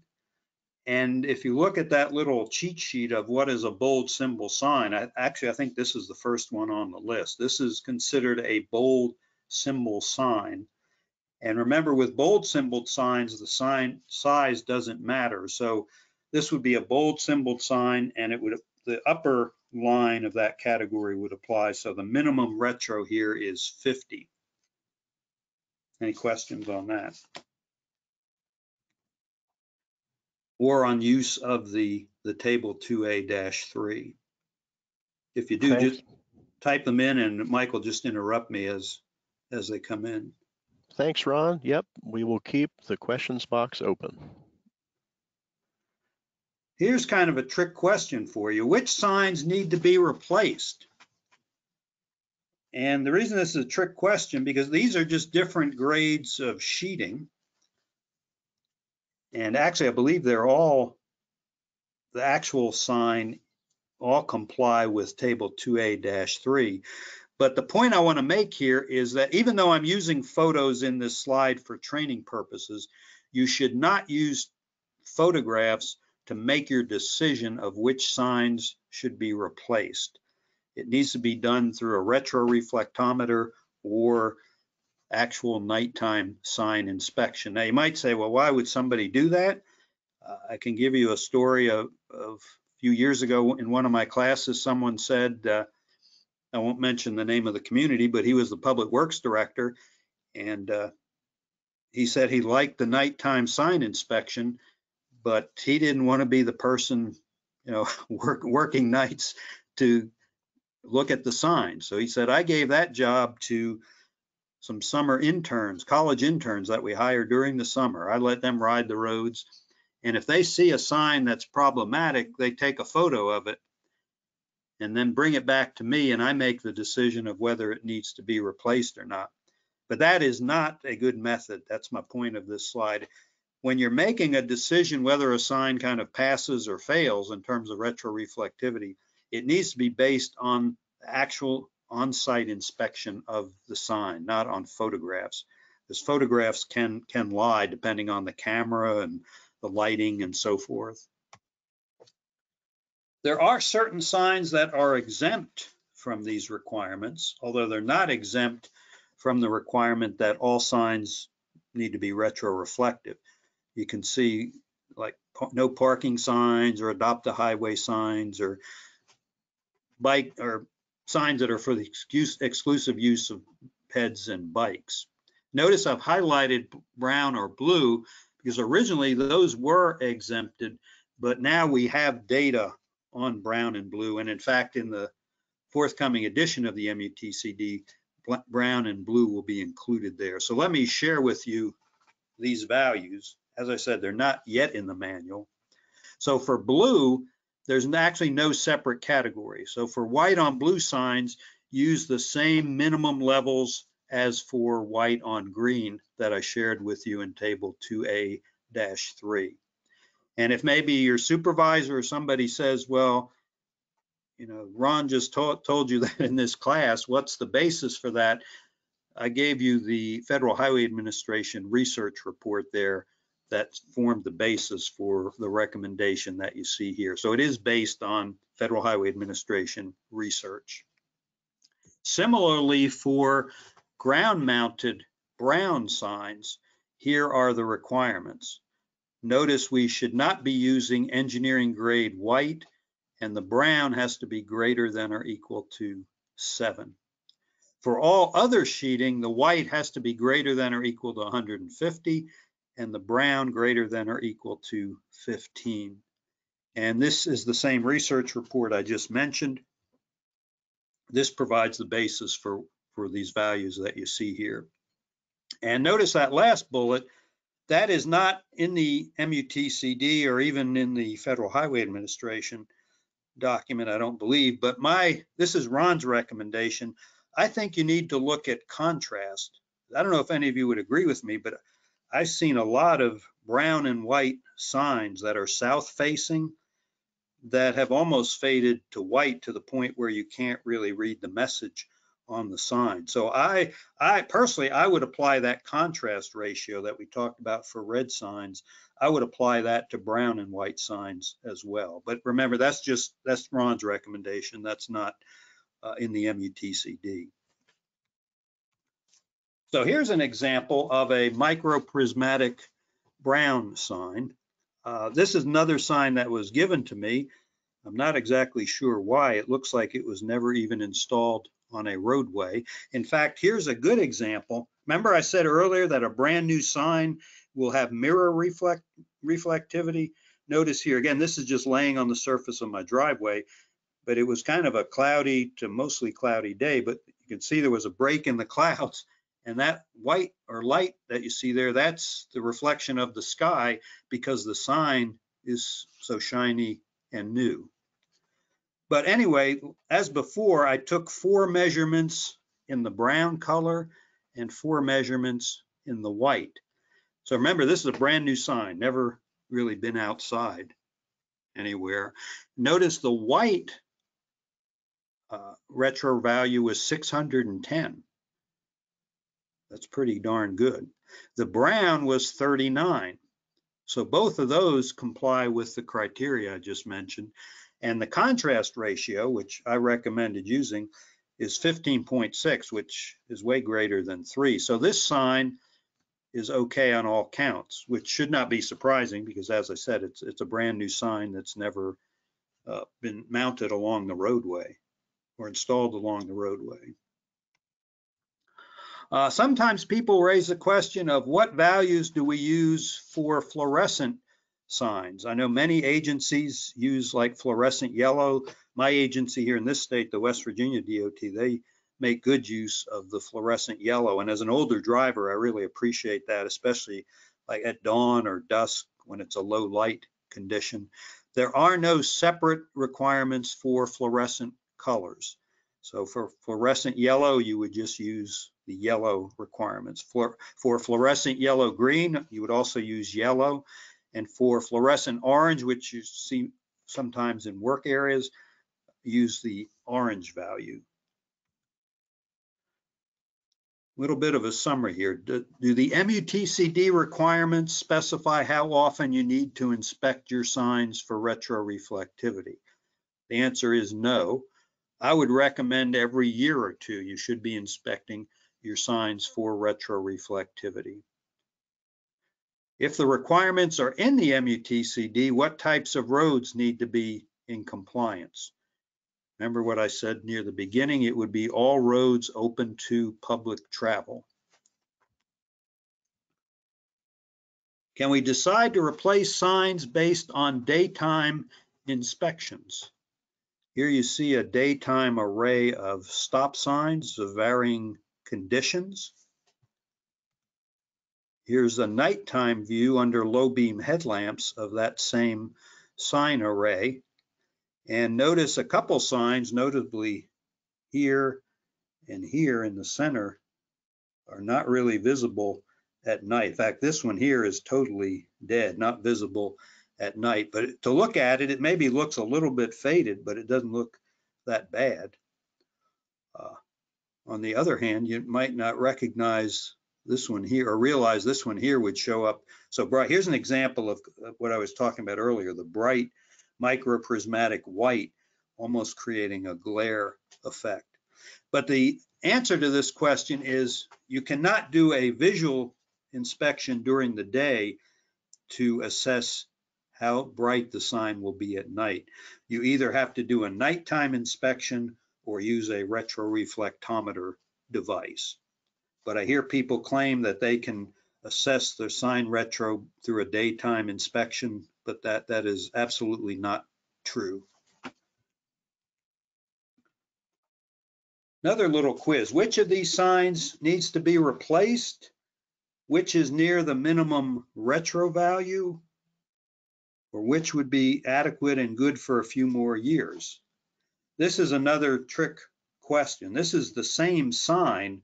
And if you look at that little cheat sheet of what is a bold symbol sign, I think this is the first one on the list. This is considered a bold symbol sign. And remember, with bold symbol signs, the sign size doesn't matter. So this would be a bold symbol sign, and it would, the upper line of that category would apply. So the minimum retro here is 50. Any questions on that? Or on use of the table 2A-3. If you do, Thanks. just type them in, and Mike will just interrupt me as they come in. Thanks, Ron. Yep, we will keep the questions box open. Here's kind of a trick question for you. Which signs need to be replaced? And the reason this is a trick question, because these are just different grades of sheeting. And actually, I believe they're all, the actual sign, all comply with table 2A-3. But the point I want to make here is that even though I'm using photos in this slide for training purposes, you should not use photographs to make your decision of which signs should be replaced. It needs to be done through a retroreflectometer or actual nighttime sign inspection. Now you might say, well, why would somebody do that? I can give you a story of a few years ago in one of my classes. Someone said, I won't mention the name of the community, but he was the public works director, and he said he liked the nighttime sign inspection, but he didn't want to be the person, you know, working nights to look at the signs. So he said, I gave that job to some summer interns, college interns that we hired during the summer. I let them ride the roads, and if they see a sign that's problematic, they take a photo of it and then bring it back to me, and I make the decision of whether it needs to be replaced or not. But that is not a good method. That's my point of this slide. When you're making a decision whether a sign kind of passes or fails in terms of retroreflectivity, it needs to be based on actual on-site inspection of the sign, not on photographs, because photographs can lie depending on the camera and the lighting and so forth. There are certain signs that are exempt from these requirements, although they're not exempt from the requirement that all signs need to be retroreflective. You can see like no parking signs or adopt a highway signs or bike or signs that are for the exclusive use of peds and bikes. Notice I've highlighted brown or blue because originally those were exempted, but now we have data on brown and blue. And in fact, in the forthcoming edition of the MUTCD, brown and blue will be included there. So let me share with you these values. As I said, they're not yet in the manual. So for blue, there's actually no separate category. So for white on blue signs, use the same minimum levels as for white on green that I shared with you in table 2A-3. And if maybe your supervisor or somebody says, well, you know, Ron just told you that in this class, what's the basis for that? I gave you the Federal Highway Administration research report there that formed the basis for the recommendation that you see here. So it is based on Federal Highway Administration research. Similarly, for ground-mounted brown signs, here are the requirements. Notice we should not be using engineering grade white, and the brown has to be greater than or equal to 7. For all other sheeting, the white has to be greater than or equal to 150, and the brown greater than or equal to 15. And this is the same research report I just mentioned. This provides the basis for these values that you see here. And notice that last bullet, that is not in the MUTCD or even in the Federal Highway Administration document, I don't believe, but this is Ron's recommendation. I think you need to look at contrast. I don't know if any of you would agree with me, but I've seen a lot of brown and white signs that are south facing that have almost faded to white to the point where you can't really read the message on the sign. So I personally, I would apply that contrast ratio that we talked about for red signs. I would apply that to brown and white signs as well. But remember, that's Ron's recommendation. That's not in the MUTCD. So here's an example of a microprismatic brown sign. This is another sign that was given to me. I'm not exactly sure why. It looks like it was never even installed on a roadway. In fact, here's a good example. Remember I said earlier that a brand new sign will have mirror reflectivity? Notice here, again, this is just laying on the surface of my driveway, but it was kind of a cloudy to mostly cloudy day, but you can see there was a break in the clouds, and that white or light that you see there, that's the reflection of the sky because the sign is so shiny and new. But anyway, as before, I took 4 measurements in the brown color and 4 measurements in the white. So remember, this is a brand new sign, never really been outside anywhere. Notice the white retro value was 610. That's pretty darn good. The brown was 39. So both of those comply with the criteria I just mentioned. And the contrast ratio, which I recommended using, is 15.6, which is way greater than 3. So this sign is okay on all counts, which should not be surprising because, as I said, it's a brand new sign that's never been mounted along the roadway or installed along the roadway. Sometimes people raise the question of what values do we use for fluorescent signs. I know many agencies use like fluorescent yellow. My agency here in this state, the West Virginia DOT, they make good use of the fluorescent yellow. And as an older driver, I really appreciate that, especially like at dawn or dusk when it's a low light condition. There are no separate requirements for fluorescent colors. So for fluorescent yellow, you would just use the yellow requirements. For fluorescent yellow green, you would also use yellow. And for fluorescent orange, which you see sometimes in work areas, use the orange value. A little bit of a summary here. Do the MUTCD requirements specify how often you need to inspect your signs for retroreflectivity? The answer is no. I would recommend every year or 2 you should be inspecting your signs for retroreflectivity. If the requirements are in the MUTCD, what types of roads need to be in compliance? Remember what I said near the beginning, it would be all roads open to public travel. Can we decide to replace signs based on daytime inspections? Here you see a daytime array of stop signs of varying conditions. Here's a nighttime view under low beam headlamps of that same sign array. And notice a couple signs, notably here and here in the center, are not really visible at night. In fact, this one here is totally dead, not visible at night. But to look at it, it maybe looks a little bit faded, but it doesn't look that bad. On the other hand, you might not recognize this one here or realize this one here would show up so bright. Here's an example of what I was talking about earlier, the bright microprismatic white almost creating a glare effect. But the answer to this question is you cannot do a visual inspection during the day to assess how bright the sign will be at night. You either have to do a nighttime inspection or use a retroreflectometer device. But I hear people claim that they can assess their sign retro through a daytime inspection, but that is absolutely not true. Another little quiz. Which of these signs needs to be replaced? Which is near the minimum retro value? Or which would be adequate and good for a few more years? This is another trick question. This is the same sign,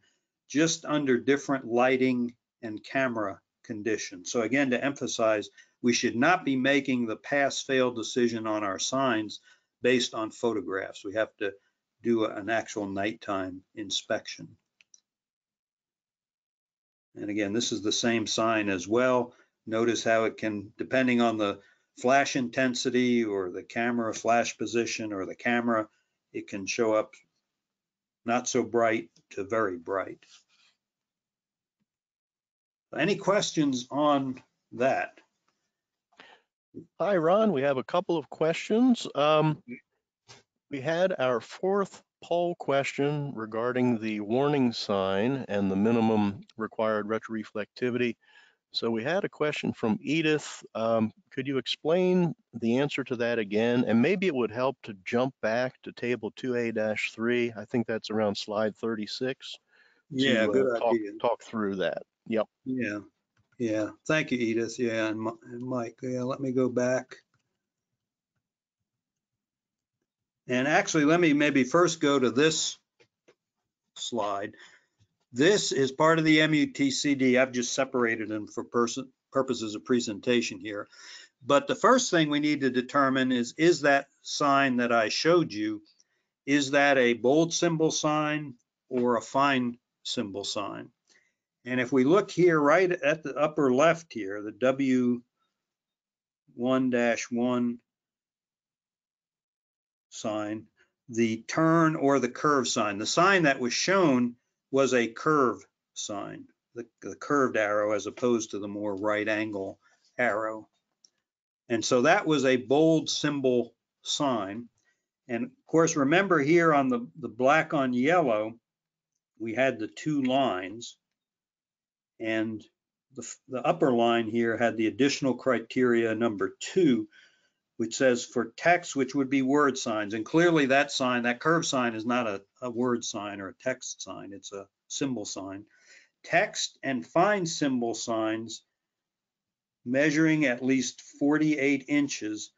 just under different lighting and camera conditions. So again, to emphasize, we should not be making the pass-fail decision on our signs based on photographs. We have to do an actual nighttime inspection. And again, this is the same sign as well. Notice how it can, depending on the flash intensity or the camera flash position or the camera, it can show up not so bright to very bright. Any questions on that? Hi, Ron. We have a couple of questions. We had our fourth poll question regarding the warning sign and the minimum required retroreflectivity. So we had a question from Edith. Could you explain the answer to that again? And maybe it would help to jump back to table 2A-3. I think that's around slide 36. Yeah, good idea. Talk through that. Yep. Yeah. Thank you, Edith. Yeah, and Mike. Yeah, let me go back. And actually, let me maybe first go to this slide. This is part of the Mutcd. I've just separated them for purposes of presentation here. But the first thing we need to determine is that sign that I showed you, is that a bold symbol sign or a fine symbol sign? And if we look here right at the upper left here, the W1-1 sign, the turn or the curve sign. The sign that was shown was a curve sign, the curved arrow as opposed to the more right angle arrow. And so that was a bold symbol sign. And of course, remember here on the black on yellow, we had the two lines, and the upper line here had the additional criteria number 2, which says for text, which would be word signs. And clearly that sign, that curve sign, is not a word sign or a text sign, it's a symbol sign. Text and fine symbol signs measuring at least 48 inches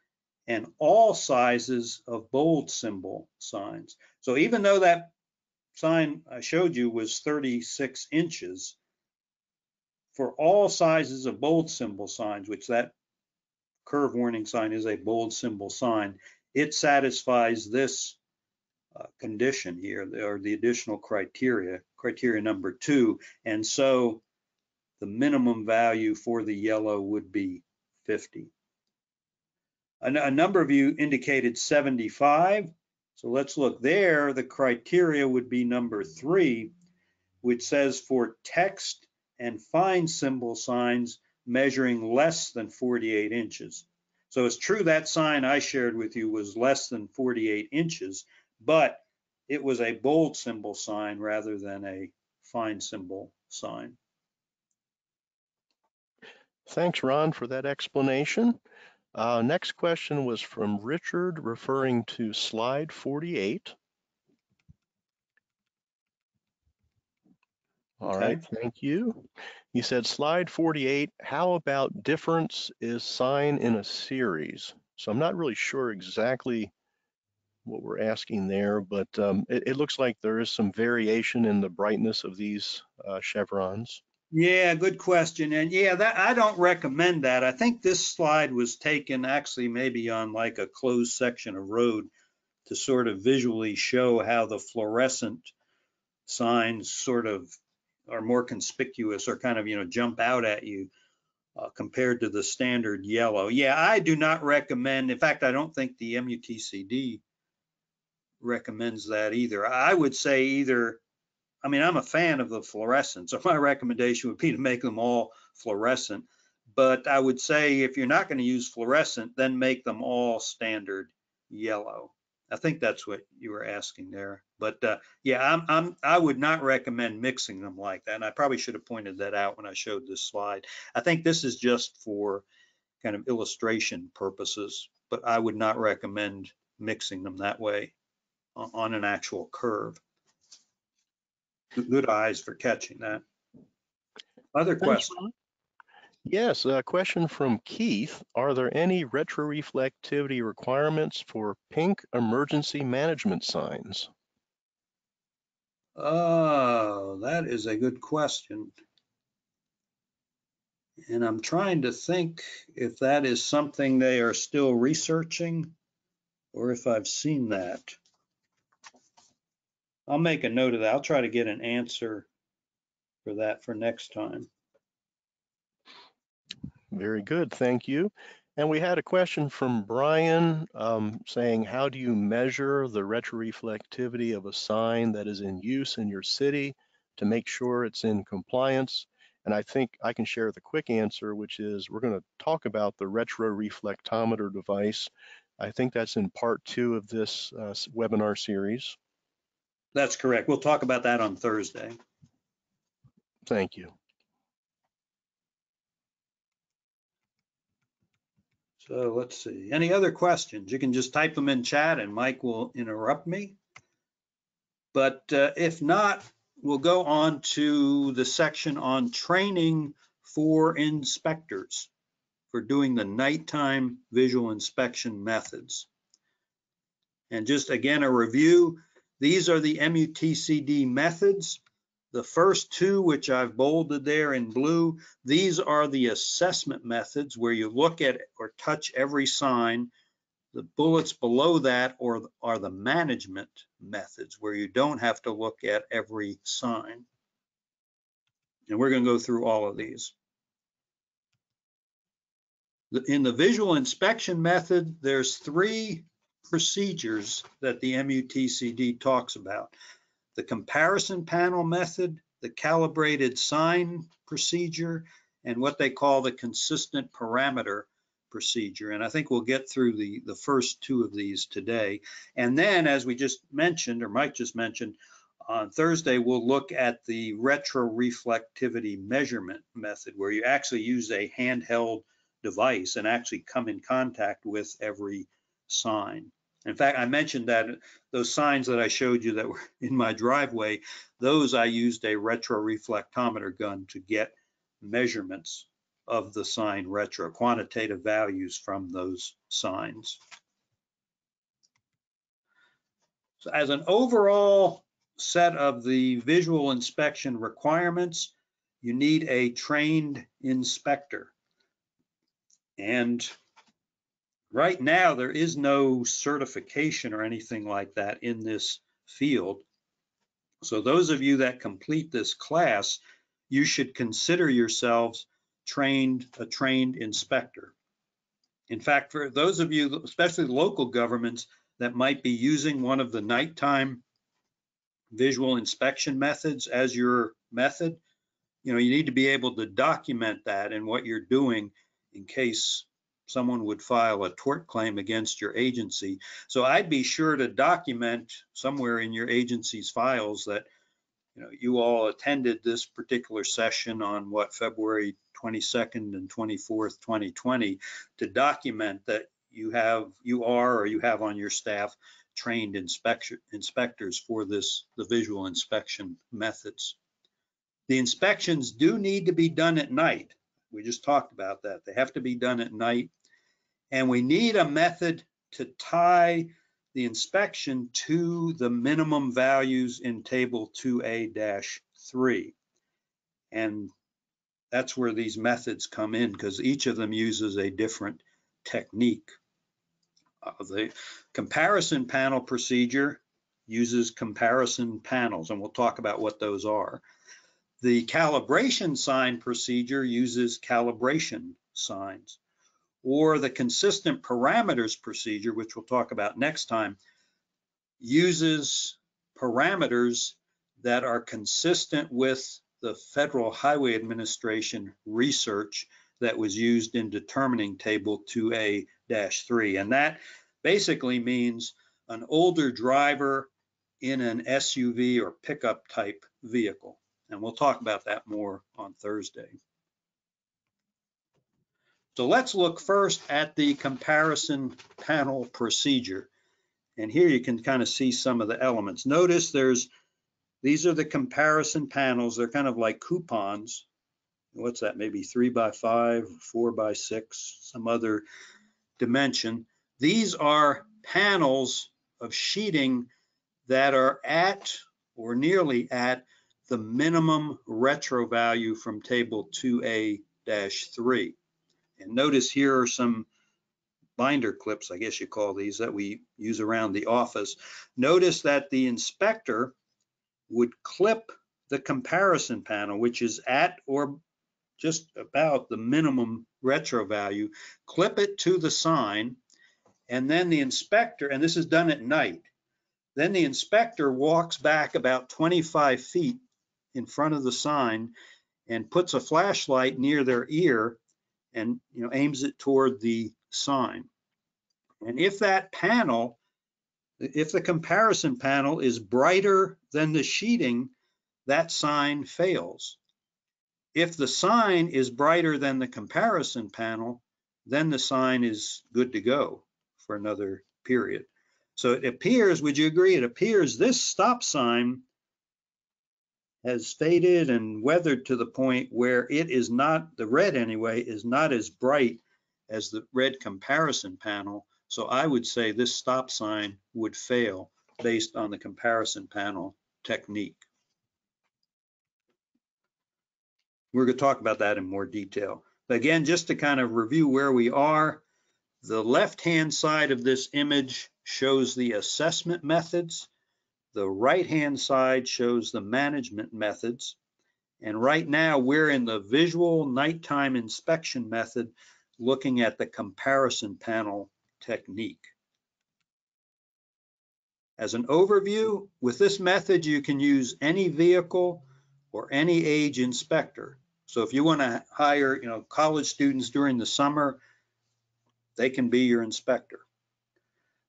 and all sizes of bold symbol signs. So even though that sign I showed you was 36 inches, for all sizes of bold symbol signs, which that curve warning sign is a bold symbol sign, it satisfies this condition here, or the additional criteria number 2. And so the minimum value for the yellow would be 50. A number of you indicated 75. So let's look there. The criteria would be number 3, which says for text and fine symbol signs measuring less than 48 inches. So it's true that sign I shared with you was less than 48 inches, but it was a bold symbol sign rather than a fine symbol sign. Thanks, Ron, for that explanation. Next question was from Richard, referring to slide 48. All right, thank you. He said, slide 48, how about difference is sign in a series? So I'm not really sure exactly what we're asking there, but it looks like there is some variation in the brightness of these chevrons. Yeah, good question. And yeah, that I don't recommend that. I think this slide was taken actually maybe on like a closed section of road to sort of visually show how the fluorescent signs sort of are more conspicuous or kind of, jump out at you compared to the standard yellow. Yeah, I do not recommend. In fact, I don't think the Mutcd recommends that either. I would say either, I mean, I'm a fan of the fluorescent, so my recommendation would be to make them all fluorescent. But I would say if you're not going to use fluorescent, then make them all standard yellow. I think that's what you were asking there. But yeah, I would not recommend mixing them like that. And I probably should have pointed that out when I showed this slide. I think this is just for kind of illustration purposes, but I would not recommend mixing them that way on an actual curve. Good eyes for catching that. Other questions? Yes, a question from Keith. Are there any retroreflectivity requirements for pink emergency management signs? Oh, that is a good question. And I'm trying to think if that is something they are still researching or if I've seen that. I'll make a note of that. I'll try to get an answer for that for next time. Very good, thank you. And we had a question from Brian saying, how do you measure the retroreflectivity of a sign that is in use in your city to make sure it's in compliance? And I think I can share the quick answer, which is we're going to talk about the retroreflectometer device. I think that's in part 2 of this webinar series. That's correct. We'll talk about that on Thursday. Thank you. So let's see. Any other questions? You can just type them in chat and Mike will interrupt me. But if not, we'll go on to the section on training for inspectors for doing the nighttime visual inspection methods. And just again, a review. These are the Mutcd methods. The first two, which I've bolded there in blue, these are the assessment methods where you look at or touch every sign. The bullets below that are the management methods where you don't have to look at every sign. And we're going to go through all of these. In the visual inspection method, there's 3 procedures that the Mutcd talks about. The comparison panel method, the calibrated sign procedure, and what they call the consistent parameter procedure. And I think we'll get through the first 2 of these today. And then, as we just mentioned, or Mike just mentioned, on Thursday, we'll look at the retroreflectivity measurement method, where you actually use a handheld device and actually come in contact with every sign. In fact, I mentioned that those signs that I showed you that were in my driveway, those I used a retroreflectometer gun to get measurements of the sign retro, quantitative values from those signs. So as an overall set of the visual inspection requirements, you need a trained inspector. And right now, there is no certification or anything like that in this field. So those of you that complete this class, you should consider yourselves a trained inspector. In fact, for those of you, especially local governments, that might be using one of the nighttime visual inspection methods as your method, you need to be able to document that and what you're doing in case someone would file a tort claim against your agency. So I'd be sure to document somewhere in your agency's files that you all attended this particular session on February 22nd and 24th, 2020, to document that you have on your staff trained inspectors for the visual inspection methods. The inspections do need to be done at night. We just talked about that. They have to be done at night. And we need a method to tie the inspection to the minimum values in table 2A-3. And that's where these methods come in, because each of them uses a different technique. The comparison panel procedure uses comparison panels, and we'll talk about what those are. The calibration sign procedure uses calibration signs, or the consistent parameters procedure, which we'll talk about next time, uses parameters that are consistent with the Federal Highway Administration research that was used in determining Table 2A-3. And that basically means an older driver in an SUV or pickup type vehicle. And we'll talk about that more on Thursday. So let's look first at the comparison panel procedure. And here you can kind of see some of the elements. Notice these are the comparison panels. They're kind of like coupons. What's that? Maybe 3x5, 4x6, some other dimension. These are panels of sheeting that are at or nearly at the minimum retro value from Table 2A-3. And notice here are some binder clips, I guess you call these, that we use around the office. Notice that the inspector would clip the comparison panel, which is at or just about the minimum retro value, clip it to the sign, and then the inspector, and this is done at night, then the inspector walks back about 25 feet in front of the sign and puts a flashlight near their ear and aims it toward the sign. And if that panel, if the comparison panel is brighter than the sheeting, that sign fails. If the sign is brighter than the comparison panel, then the sign is good to go for another period. So it appears, would you agree, it appears this stop sign has faded and weathered to the point where it is not, the red anyway, is not as bright as the red comparison panel. So I would say this stop sign would fail based on the comparison panel technique. We're going to talk about that in more detail. But again, just to kind of review where we are, the left-hand side of this image shows the assessment methods. The right-hand side shows the management methods. And right now we're in the visual nighttime inspection method, looking at the comparison panel technique. As an overview, with this method, you can use any vehicle or any age inspector. So if you want to hire, college students during the summer, they can be your inspector.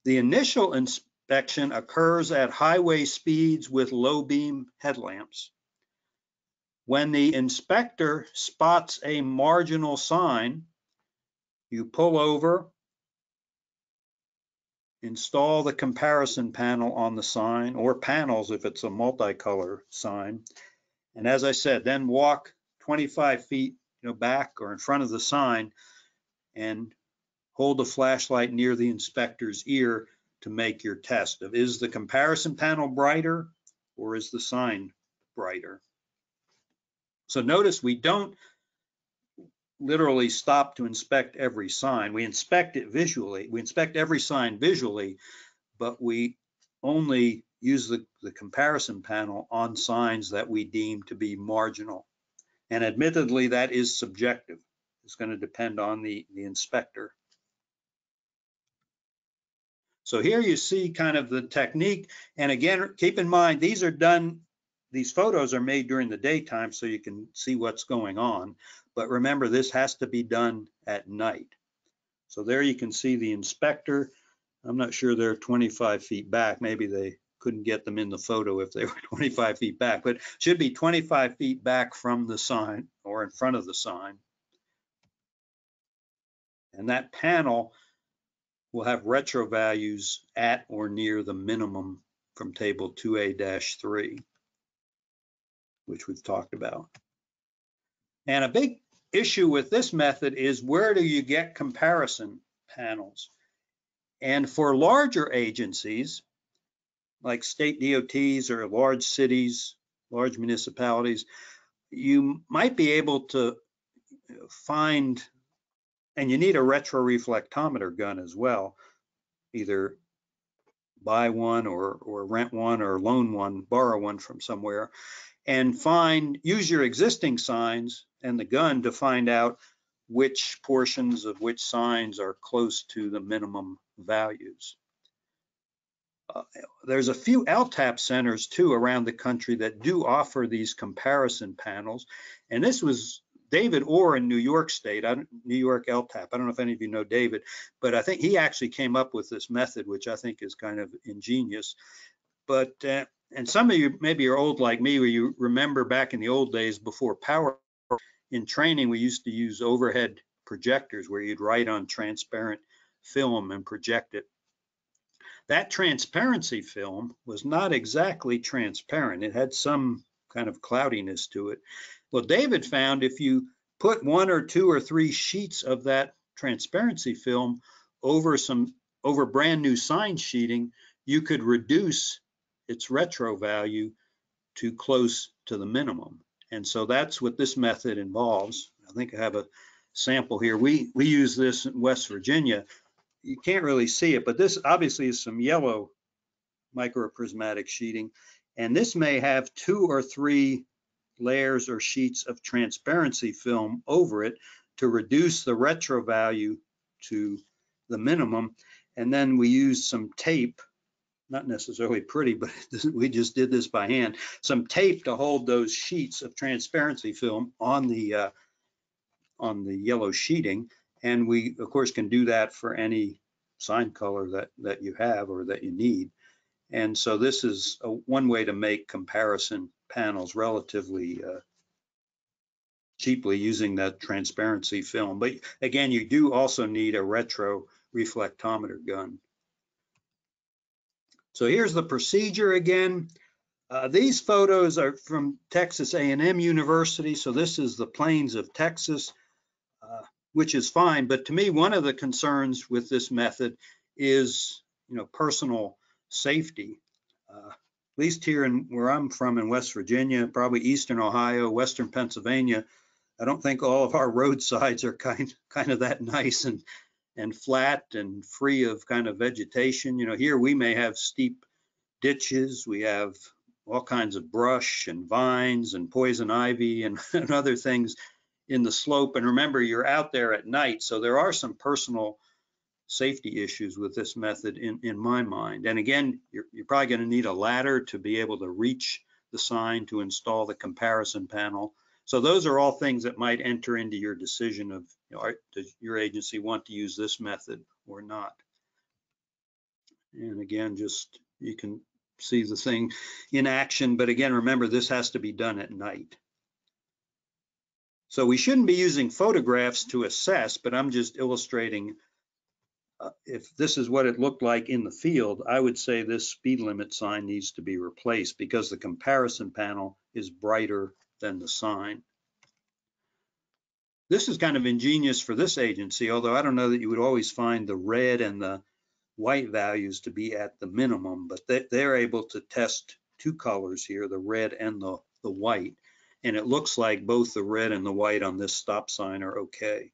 The initial inspection occurs at highway speeds with low beam headlamps. When the inspector spots a marginal sign, you pull over, install the comparison panel on the sign, or panels if it's a multicolor sign. And as I said, then walk 25 feet back or in front of the sign and hold the flashlight near the inspector's ear to make your test of, is the comparison panel brighter or is the sign brighter? So notice we don't literally stop to inspect every sign. We inspect it visually. We inspect every sign visually, but we only use the comparison panel on signs that we deem to be marginal. And admittedly, that is subjective. It's going to depend on the inspector. So here you see kind of the technique. And again, keep in mind, these photos are made during the daytime so you can see what's going on. But remember, this has to be done at night. So there you can see the inspector. I'm not sure they're 25 feet back. Maybe they couldn't get them in the photo if they were 25 feet back, but should be 25 feet back from the sign or in front of the sign. And that panel will have retro values at or near the minimum from Table 2A-3, which we've talked about. And a big issue with this method is, where do you get comparison panels? And for larger agencies, like state DOTs or large cities, large municipalities, you might be able to find, and you need a retroreflectometer gun as well, either buy one or rent one or loan one, borrow one from somewhere, and use your existing signs and the gun to find out which portions of which signs are close to the minimum values. There's a few LTAP centers too around the country that do offer these comparison panels. And this was David Orr in New York State, New York LTAP. I don't know if any of you know David, but I think he actually came up with this method, which I think is kind of ingenious. But, and some of you maybe are old like me, where you remember back in the old days before power, in training, we used to use overhead projectors where you'd write on transparent film and project it. That transparency film was not exactly transparent. It had some kind of cloudiness to it. Well, David found if you put 1 or 2 or 3 sheets of that transparency film over brand new sign sheeting, you could reduce its retro value to close to the minimum. And so that's what this method involves. I think I have a sample here. We use this in West Virginia. You can't really see it, but this obviously is some yellow microprismatic sheeting. And this may have 2 or 3 layers or sheets of transparency film over it to reduce the retro value to the minimum. And then we use some tape, not necessarily pretty, but we just did this by hand, some tape to hold those sheets of transparency film on the yellow sheeting. And we, of course, can do that for any sign color that you have or that you need. And so this is one way to make comparison panels relatively cheaply using that transparency film. But again, you do also need a retroreflectometer gun. So here's the procedure again. These photos are from Texas A&M University. So this is the plains of Texas, which is fine. But to me, one of the concerns with this method is, personal safety. At least here where I'm from in West Virginia, probably Eastern Ohio, Western Pennsylvania, I don't think all of our roadsides are kind of that nice and flat and free of kind of vegetation. Here we may have steep ditches, we have all kinds of brush and vines and poison ivy and other things in the slope. And remember, you're out there at night, so there are some personal safety issues with this method in my mind. And again, you're probably going to need a ladder to be able to reach the sign to install the comparison panel. So those are all things that might enter into your decision of, does your agency want to use this method or not? And again, just you can see the thing in action, but again, remember, this has to be done at night. So we shouldn't be using photographs to assess, but I'm just illustrating if this is what it looked like in the field, I would say this speed limit sign needs to be replaced because the comparison panel is brighter than the sign. This is kind of ingenious for this agency, although I don't know that you would always find the red and the white values to be at the minimum, but they're able to test 2 colors here, the red and the white, and it looks like both the red and the white on this stop sign are okay.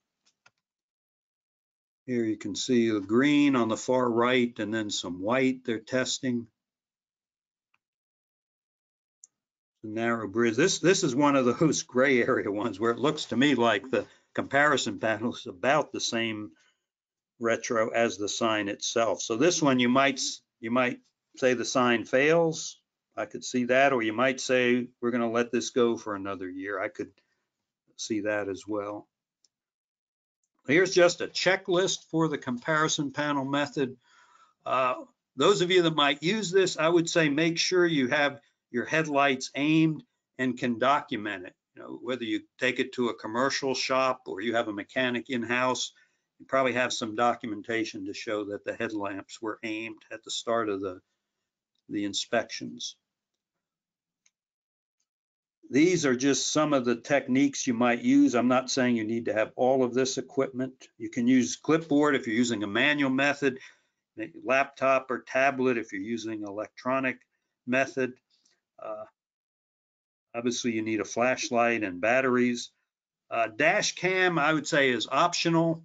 Here you can see the green on the far right and then some white they're testing. The narrow bridge. This is one of those gray area ones where it looks to me like the comparison panel is about the same retro as the sign itself. So this one you might say the sign fails. I could see that, or you might say we're going to let this go for another year. I could see that as well. Here's just a checklist for the comparison panel method. Those of you that might use this, I would say make sure you have your headlights aimed and can document it. Whether you take it to a commercial shop or you have a mechanic in-house, you probably have some documentation to show that the headlamps were aimed at the start of the inspections. These are just some of the techniques you might use. I'm not saying you need to have all of this equipment. You can use clipboard if you're using a manual method, laptop or tablet if you're using electronic method. Obviously, you need a flashlight and batteries. Dash cam, I would say, is optional.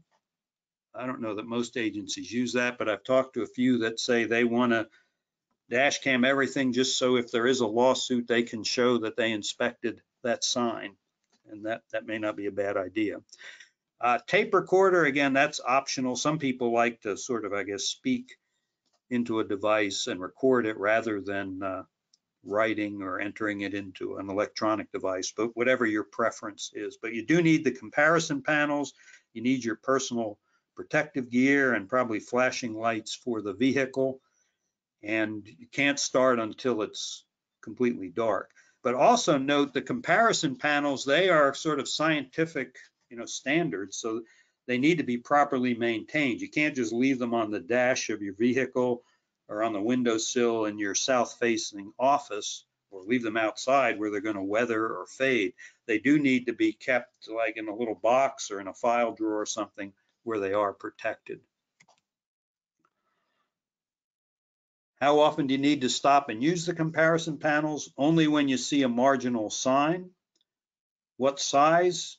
I don't know that most agencies use that, but I've talked to a few that say they want to dash cam everything just so if there is a lawsuit, they can show that they inspected that sign, and that may not be a bad idea. Tape recorder, again, that's optional. Some people like to sort of, I guess, speak into a device and record it rather than writing or entering it into an electronic device, but whatever your preference is. But you do need the comparison panels. You need your personal protective gear and probably flashing lights for the vehicle. And you can't start until it's completely dark. But also note the comparison panels, they are sort of scientific, standards. So they need to be properly maintained. You can't just leave them on the dash of your vehicle or on the windowsill in your south-facing office, or leave them outside where they're going to weather or fade. They do need to be kept like in a little box or in a file drawer or something where they are protected. How often do you need to stop and use the comparison panels? Only when you see a marginal sign. What size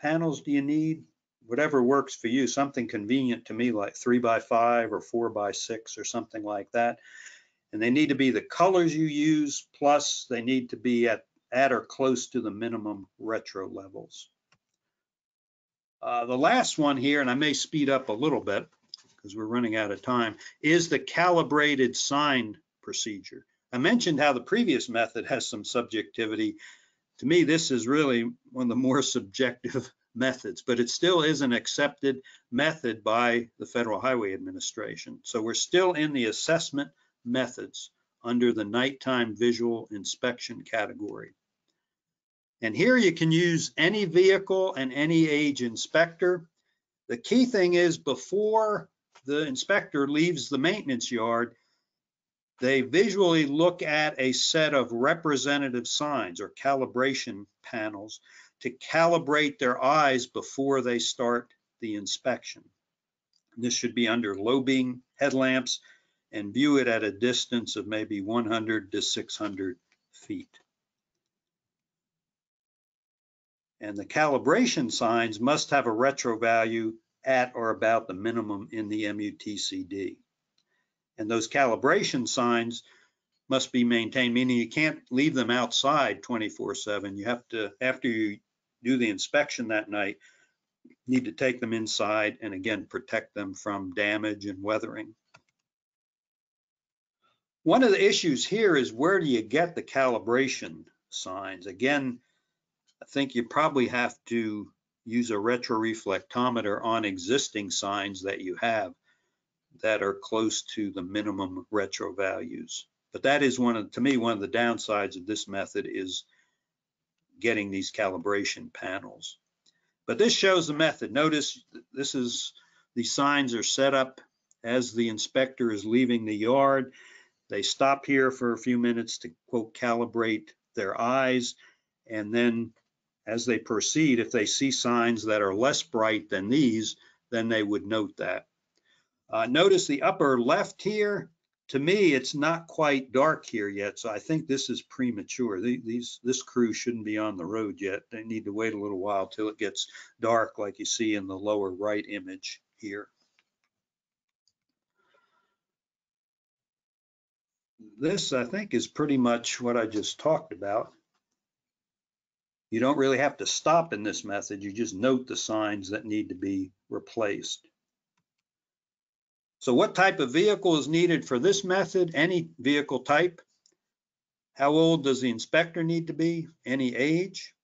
panels do you need? Whatever works for you, something convenient to me like 3x5 or 4x6 or something like that. And they need to be the colors you use, plus they need to be at or close to the minimum retro levels. The last one here, and I may speed up a little bit because we're running out of time, is the calibrated sign procedure. I mentioned how the previous method has some subjectivity. To me, this is really one of the more subjective methods, but it still is an accepted method by the Federal Highway Administration. So we're still in the assessment methods under the nighttime visual inspection category. And here you can use any vehicle and any age inspector. The key thing is before the inspector leaves the maintenance yard, they visually look at a set of representative signs or calibration panels to calibrate their eyes before they start the inspection. This should be under low beam headlamps and view it at a distance of maybe 100 to 600 feet. And the calibration signs must have a retro value at or about the minimum in the Mutcd. And those calibration signs must be maintained, meaning you can't leave them outside 24/7. You have to, after you do the inspection that night, need to take them inside and again protect them from damage and weathering. One of the issues here is where do you get the calibration signs? Again, I think you probably have to use a retroreflectometer on existing signs that you have that are close to the minimum retro values. But that is to me, one of the downsides of this method is getting these calibration panels. But this shows the method. Notice these signs are set up as the inspector is leaving the yard. They stop here for a few minutes to, quote, calibrate their eyes. And then as they proceed, if they see signs that are less bright than these, then they would note that. Notice the upper left here. To me, it's not quite dark here yet, so I think this is premature. This crew shouldn't be on the road yet. They need to wait a little while till it gets dark, like you see in the lower right image here. This, I think, is pretty much what I just talked about. You don't really have to stop in this method. You just note the signs that need to be replaced. So what type of vehicle is needed for this method? Any vehicle type. How old does the inspector need to be? Any age.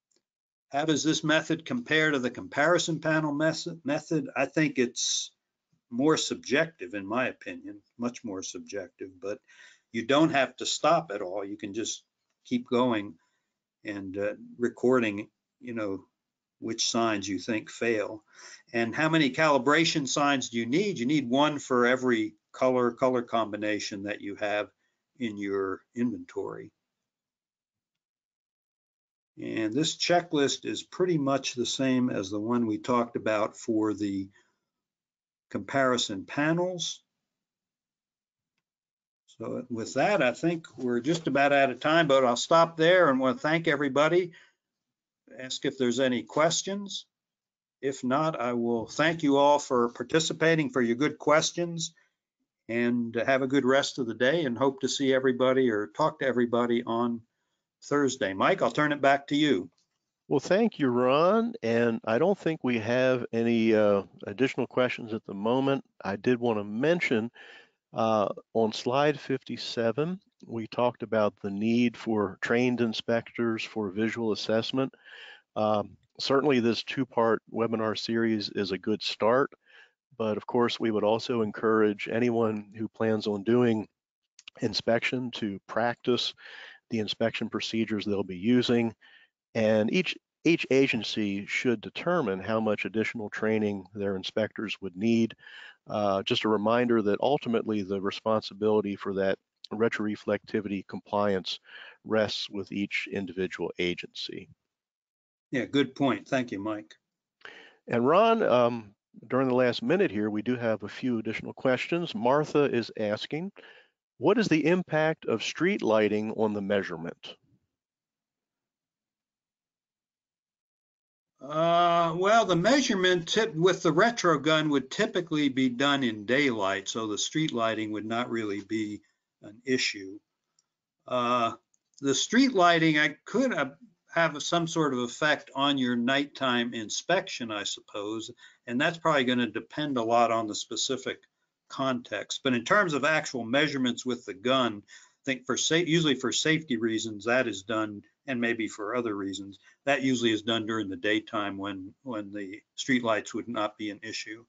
How does this method compare to the comparison panel method? I think it's more subjective, in my opinion, much more subjective, but you don't have to stop at all. You can just keep going and recording, which signs you think fail. And how many calibration signs do you need? You need one for every color combination that you have in your inventory. And this checklist is pretty much the same as the one we talked about for the comparison panels. So with that, I think we're just about out of time, but I'll stop there and want to thank everybody. Ask if there's any questions. If not, I will thank you all for participating, for your good questions, and have a good rest of the day, and hope to see everybody or talk to everybody on Thursday. Mike, I'll turn it back to you. Well, thank you, Ron. And I don't think we have any additional questions at the moment. I did want to mention On slide 57, we talked about the need for trained inspectors for visual assessment. Certainly this two-part webinar series is a good start, but of course we would also encourage anyone who plans on doing inspection to practice the inspection procedures they'll be using, and each agency should determine how much additional training their inspectors would need. Just a reminder that ultimately the responsibility for that retroreflectivity compliance rests with each individual agency. Yeah, good point. Thank you, Mike. And Ron, during the last minute here, we do have a few additional questions. Martha is asking, what is the impact of street lighting on the measurement? Well, the measurement with the retro gun would typically be done in daylight, so the street lighting would not really be an issue. The street lighting could have some sort of effect on your nighttime inspection, I suppose, and that's probably going to depend a lot on the specific context. But in terms of actual measurements with the gun, I think usually for safety reasons that is done, and maybe for other reasons, that usually is done during the daytime when the street lights would not be an issue.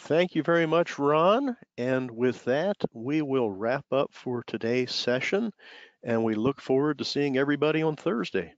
Thank you very much, Ron. And with that, we will wrap up for today's session, and we look forward to seeing everybody on Thursday.